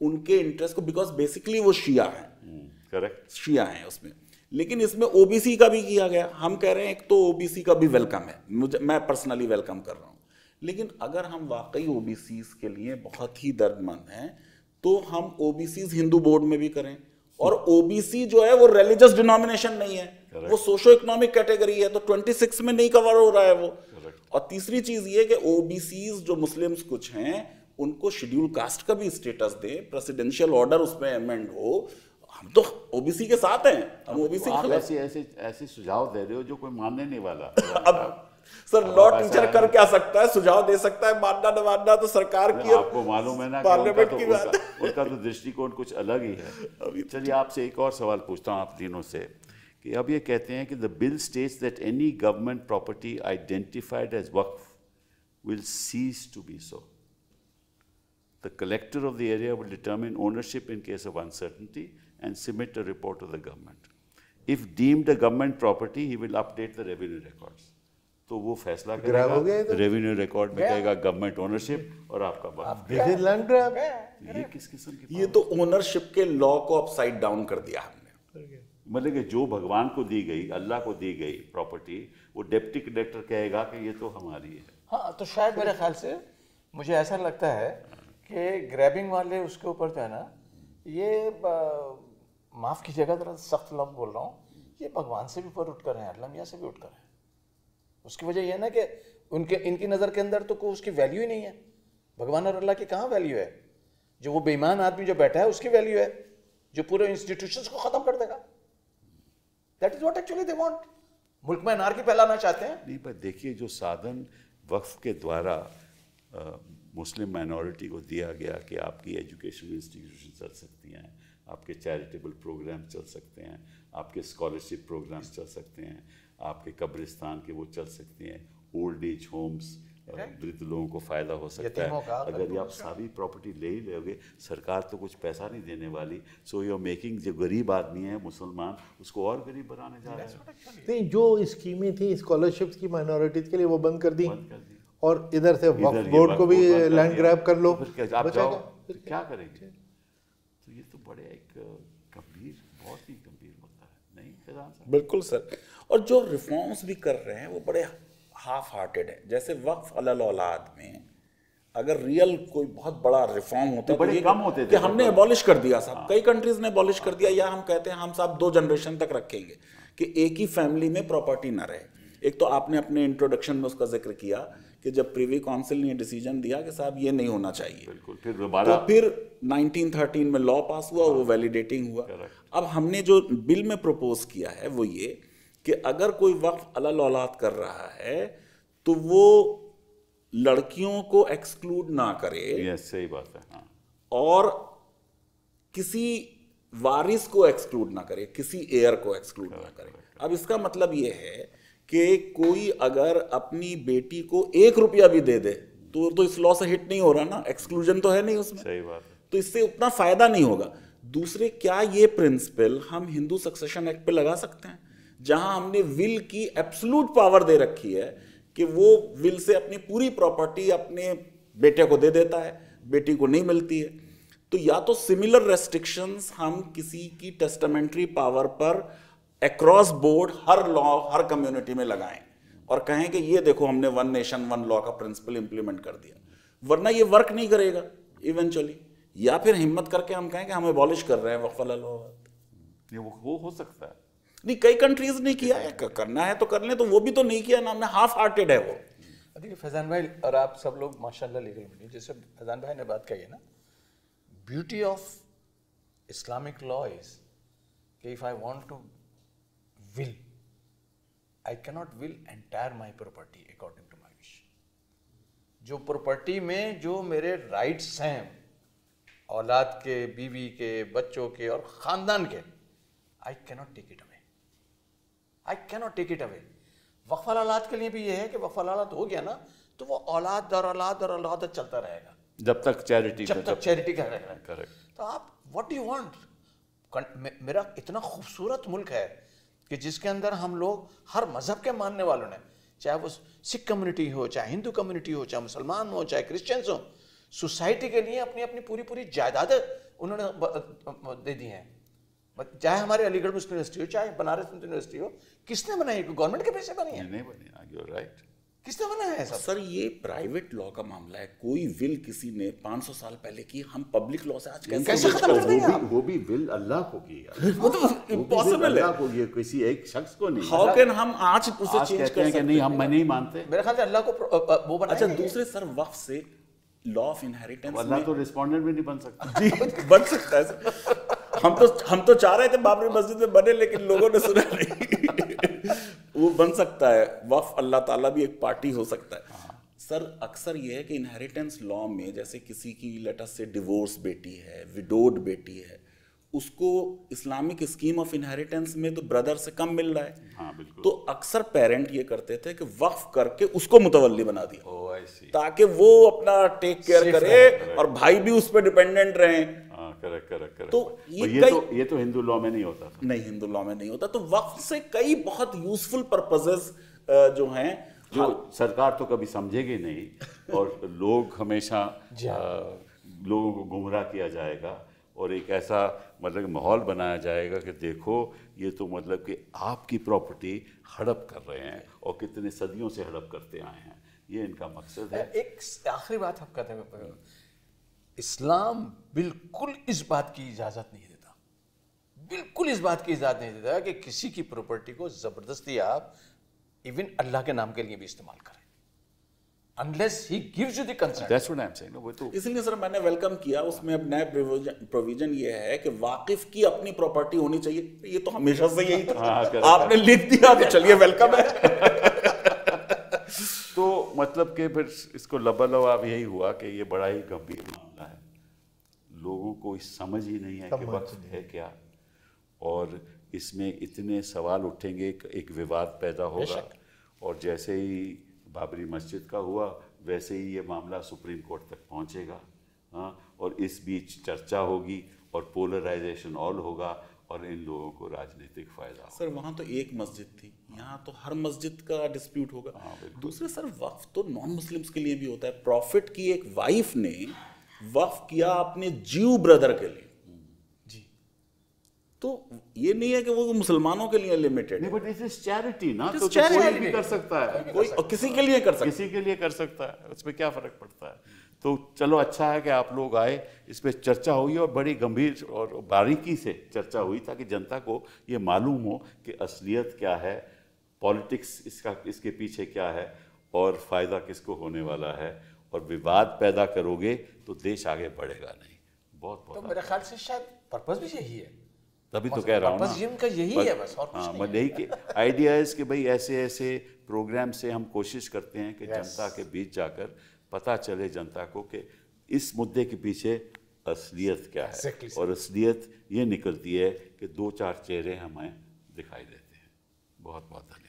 उनके इंटरेस्ट को, बिकॉज बेसिकली वो शिया हैं, करेक्ट, शिया हैं उसमें। लेकिन इसमें ओबीसी का भी किया गया। हम कह रहे हैं एक तो ओबीसी का भी वेलकम है, मैं पर्सनली वेलकम कर रहा हूँ, लेकिन अगर हम वाकई ओबीसी के लिए बहुत ही दर्दमंद हैं तो हम ओबीसी हिंदू बोर्ड में भी करें। और ओबीसी जो है वो रिलीजियस डिनोमिनेशन नहीं है, वो सोशो इकोनॉमिक कैटेगरी है, तो 26 में नहीं कवर हो रहा है वो। और तीसरी चीज ये कि ओबीसी जो मुस्लिम्स कुछ हैं उनको शेड्यूल कास्ट का भी स्टेटस दें, प्रेसिडेंशियल ऑर्डर उसमें अमेंड हो। हम तो ओबीसी के साथ हैं, हम ओबीसी आप ऐसे सुझाव दे रहे हो जो कोई मानने नहीं वाला। अब सर लॉ टीचर कर क्या सकता है, सुझाव दे सकता है, मानना न मानना तो सरकार की, आपको मालूम है ना, पार्लियामेंट की बात है। उनका तो दृष्टिकोण कुछ अलग ही है। चलिए आपसे एक और सवाल पूछता हूँ आप तीनों से, कि अब ये कहते हैं कि the bill states that any government property identified as वक्फ will cease to be so. The collector of the area will determine ownership in case of uncertainty and submit a report to the government. If deemed a government property, he will update the revenue records. तो वो फैसला करेगा, revenue record में कहेगा government ownership और आपका बात। Land grab. ये किस किस्म की, ये तो ओनरशिप के लॉ को अपसाइड डाउन कर दिया हमने। मतलब कि जो भगवान को दी गई, अल्लाह को दी गई प्रॉपर्टी, वो डिप्टी कलेक्टर कहेगा कि ये तो हमारी है। हाँ, तो शायद मेरे ख्याल से मुझे ऐसा लगता है कि ग्रैबिंग वाले उसके ऊपर जो है ना, ये माफ़ कीजिएगा जरा सख्त लफ्ज़ बोल रहा हूँ, ये भगवान से भी ऊपर उठ कर हैं, अल्लाह मियाँ से भी उठ कर हैं। उसकी वजह यह है ना कि इनकी नज़र के अंदर तो कोई उसकी वैल्यू ही नहीं है। भगवान और अल्लाह की कहाँ वैल्यू है? जो वो बेईमान आदमी जो बैठा है उसकी वैल्यू है, जो पूरे इंस्टीट्यूशंस को ख़त्म कर देगा। That is what actually they want. मुल्क में अनार्की फैलाना चाहते हैं। नहीं, पर देखिए जो साधन वक्फ के द्वारा मुस्लिम माइनॉरिटी को दिया गया कि आपकी एजुकेशनल इंस्टीट्यूशन चल सकती हैं, आपके चैरिटेबल प्रोग्राम चल सकते हैं, आपके स्कॉलरशिप प्रोग्राम चल सकते हैं, आपके कब्रिस्तान के वो चल सकते हैं, ओल्ड एज होम्स, वृद्ध लोगों को फ़ायदा हो सकता है। अगर ये आप सारी प्रॉपर्टी ले ही लोगे, सरकार तो कुछ पैसा नहीं देने वाली। सो यू आर मेकिंग, जो गरीब आदमी है मुसलमान, उसको और गरीब बनाने जा रहे हैं। नहीं, जो स्कीमें थी स्कॉलरशिप्स की माइनॉरिटीज़ के लिए वो बंद कर दी, और इधर से वक्फ बोर्ड को भी लैंड ग्रैब कर लो, आप जाओ फिर क्या करेंगे? तो ये तो बड़े एक गंभीर, बहुत ही गंभीर मुद्दा है, नहीं फैजान साहब? बिल्कुल सर। और जो रिफॉर्म्स भी कर रहे हैं वो बड़े हाफ हार्टेड है। जैसे वक्फ अलल औलाद में अगर रियल कोई बहुत बड़ा रिफॉर्म होता है, बड़े कम होते थे कि हमने एबॉलिश कर दिया साहब, कई कंट्रीज ने एबॉलिश कर दिया, या हम कहते हैं हम साहब 2 जनरेशन तक रखेंगे कि एक ही फैमिली में प्रॉपर्टी ना रहे। एक तो आपने अपने इंट्रोडक्शन में उसका जिक्र किया कि जब प्रीवी काउंसिल ने डिसीजन दिया कि साहब ये नहीं होना चाहिए, बिल्कुल, तो फिर 1913 में लॉ पास हुआ, वो वैलिडेटिंग हुआ। अब हमने जो बिल में प्रपोज किया है वो ये कि अगर कोई वक्फ अलल औलाद कर रहा है तो वो लड़कियों को एक्सक्लूड ना करे। यस, सही बात है। हाँ। और किसी वारिस को एक्सक्लूड ना करे, किसी एयर को एक्सक्लूड ना करे। अब इसका मतलब ये है कि कोई अगर अपनी बेटी को 1 रुपया भी दे दे तो इस लॉ से हिट नहीं हो रहा ना, एक्सक्लूजन तो है नहीं उसमें। सही बात है। तो इससे उतना फायदा नहीं होगा। दूसरे, क्या ये प्रिंसिपल हम हिंदू सक्सेशन एक्ट पे लगा सकते हैं, जहां हमने विल की एब्सोल्यूट पावर दे रखी है कि वो विल से अपनी पूरी प्रॉपर्टी अपने बेटे को दे देता है, बेटी को नहीं मिलती है। तो या तो सिमिलर रेस्ट्रिक्शंस हम किसी की टेस्टामेंट्री पावर पर अक्रॉस बोर्ड हर लॉ, हर कम्युनिटी में लगाएं और कहें कि ये देखो हमने 1 नेशन 1 लॉ का प्रिंसिपल इंप्लीमेंट कर दिया, वरना ये वर्क नहीं करेगा इवेंचुअली। या फिर हिम्मत करके हम कहें कि हम एबॉलिश कर रहे हैं वक्फ अलल औलाद। ये वो हो सकता है। नहीं, कई कंट्रीज ने किया है, करना है तो कर लें, तो वो भी तो नहीं किया ना, हमने हाफ हार्टेड है वो। देखिए फैजान भाई और आप सब लोग माशाल्लाह लीगल मीडिया, जैसे फैजान भाई ने बात कही है ना, beauty of Islamic law is कि if I want to will, I cannot will entire my property according to my wish. जो प्रॉपर्टी में जो मेरे राइट्स हैं, औलाद के, बीवी के, बच्चों के और ख़ानदान के, I cannot take it away. I can not take it away. Waqf औलाद के लिए भी ये है कि वक्फ औलाद हो गया ना तो वो औलाद दर औलाद और औलाद चलता रहेगा जब तक चैरिटी का रहेगा। करेक्ट। तो आप व्हाट डू यू वांट? मेरा इतना खूबसूरत मुल्क है कि जिसके अंदर हम लोग हर मजहब के मानने वालों ने, चाहे वो सिख कम्युनिटी हो, चाहे हिंदू कम्युनिटी हो, चाहे मुसलमान हो, चाहे क्रिश्चियंस हो, सोसाइटी के लिए अपनी अपनी पूरी पूरी जायदादें उन्होंने दे दी हैं। चाहे हमारे अलीगढ़ मुस्लिम यूनिवर्सिटी हो, चाहे बनारस मुस्लिम यूनिवर्सिटी हो, किसने बनाई? गवर्नमेंट के पैसे बनी है? नहीं बनी। You are right. किसने बनाया है सब? सर ये प्राइवेट लॉ का मामला है। कोई विल किसी ने 500 साल पहले की, हम पब्लिक लॉ से आज कैसे खत्म कर देंगे आप? वो भी विल अल्लाह को की है। वो तो इम्पॉसिबल है। अल्लाह को, ये किसी एक शख्स को नहीं। हाउ कैन हम आज उसे आज चेंज कहते कर हैं कि सकते नहीं, हम नहीं मानते। मेरे ख्याल से अल्लाह को वो बनाया। अच्छा, दूसरे सर वक्फ से लॉ ऑफ इनहेरिटेंस अल्लाह तो रिस्पोंडेंट भी नहीं बन सकता। जी बन सकता है सर। हम तो चाह रहे थे बाबरी मस्जिद में बने, लेकिन लोगों ने सुना नहीं। वो बन सकता है। वक्फ अल्लाह ताला भी एक पार्टी हो सकता है। सर अक्सर ये है कि इनहेरिटेंस लॉ में जैसे किसी की लेट अस से डिवोर्स बेटी है, विडोड बेटी है, उसको इस्लामिक स्कीम ऑफ इनहेरिटेंस में तो ब्रदर से कम मिल रहा है। हाँ, बिल्कुल। तो अक्सर पेरेंट ये करते थे कि वक्फ करके उसको मुतवल्ली बना दिया, ओह आई सी। ताकि वो अपना टेक केयर करे और भाई भी उस पर डिपेंडेंट रहे। करेक्ट। तो ये तो हिंदू लॉ में नहीं होता था। नहीं, हिंदू लॉ में नहीं होता। तो वक्फ से कई बहुत यूजफुल पर्पसेस जो हैं, जो सरकार तो कभी समझेगी नहीं और लोग हमेशा लोगों को गुमराह किया जाएगा और एक ऐसा मतलब माहौल बनाया जाएगा कि देखो ये तो मतलब कि आपकी प्रॉपर्टी हड़प कर रहे हैं और कितने सदियों से हड़प करते आए हैं। ये इनका मकसद है। एक आखिरी बात हम कहते हैं, इस्लाम बिल्कुल इस बात की इजाजत नहीं देता, बिल्कुल इस बात की इजाजत नहीं देता कि किसी की प्रॉपर्टी को जबरदस्ती आप इवन अल्लाह के नाम के लिए भी इस्तेमाल करें, unless he gives you the consent. That's what I'm saying. वो तो इसलिए सर मैंने वेलकम किया। उसमें अब नया प्रोविजन ये है कि वाकिफ की अपनी प्रॉपर्टी होनी चाहिए। ये तो हमेशा से यही था। आपने लिख दिया तो चलिए वेलकम है। तो मतलब कि फिर इसको लबालब यही हुआ कि ये बड़ा ही गंभीर मामला है। लोगों को इस समझ ही नहीं है कि वक्फ है क्या, और इसमें इतने सवाल उठेंगे, एक विवाद पैदा होगा। और जैसे ही बाबरी मस्जिद का हुआ वैसे ही ये मामला सुप्रीम कोर्ट तक पहुंचेगा। हाँ, और इस बीच चर्चा होगी और पोलराइजेशन ऑल होगा और इन लोगों को राजनीतिक फायदा होगा। सर वहाँ तो एक मस्जिद थी, यहाँ तो हर मस्जिद का डिस्प्यूट होगा। दूसरे सर वक्फ तो नॉन मुस्लिम्स के लिए भी होता है। प्रॉफिट की एक वाइफ ने वक्फ किया अपने जीव ब्रदर के लिए जी, तो ये नहीं है कि वो मुसलमानों के लिए लिमिटेड नहीं, बट इट इज चैरिटी ना, तो charity. कोई भी कर सकता है, कोई और किसी के लिए कर सकता है। किसी के लिए कर सकता है, उसमें क्या फर्क पड़ता है। तो चलो अच्छा है कि आप लोग आए, इस पर चर्चा हुई और बड़ी गंभीर और बारीकी से चर्चा हुई ताकि जनता को ये मालूम हो कि असलियत क्या है, पॉलिटिक्स इसके पीछे क्या है और फ़ायदा किसको होने वाला है। और विवाद पैदा करोगे तो देश आगे बढ़ेगा नहीं। बहुत तो मेरे ख्याल से शायद पर्पस भी यही है। तभी तो कह रहा हूँ ना, पर्पस का यही है बस, और कुछ नहीं है। यही कि आइडिया है कि भाई ऐसे ऐसे प्रोग्राम से हम कोशिश करते हैं कि जनता के बीच जाकर पता चले जनता को कि इस मुद्दे के पीछे असलियत क्या है। और असलियत ये निकलती है कि 2-4 चेहरे हमें दिखाई देते हैं। बहुत बहुत धन्यवाद।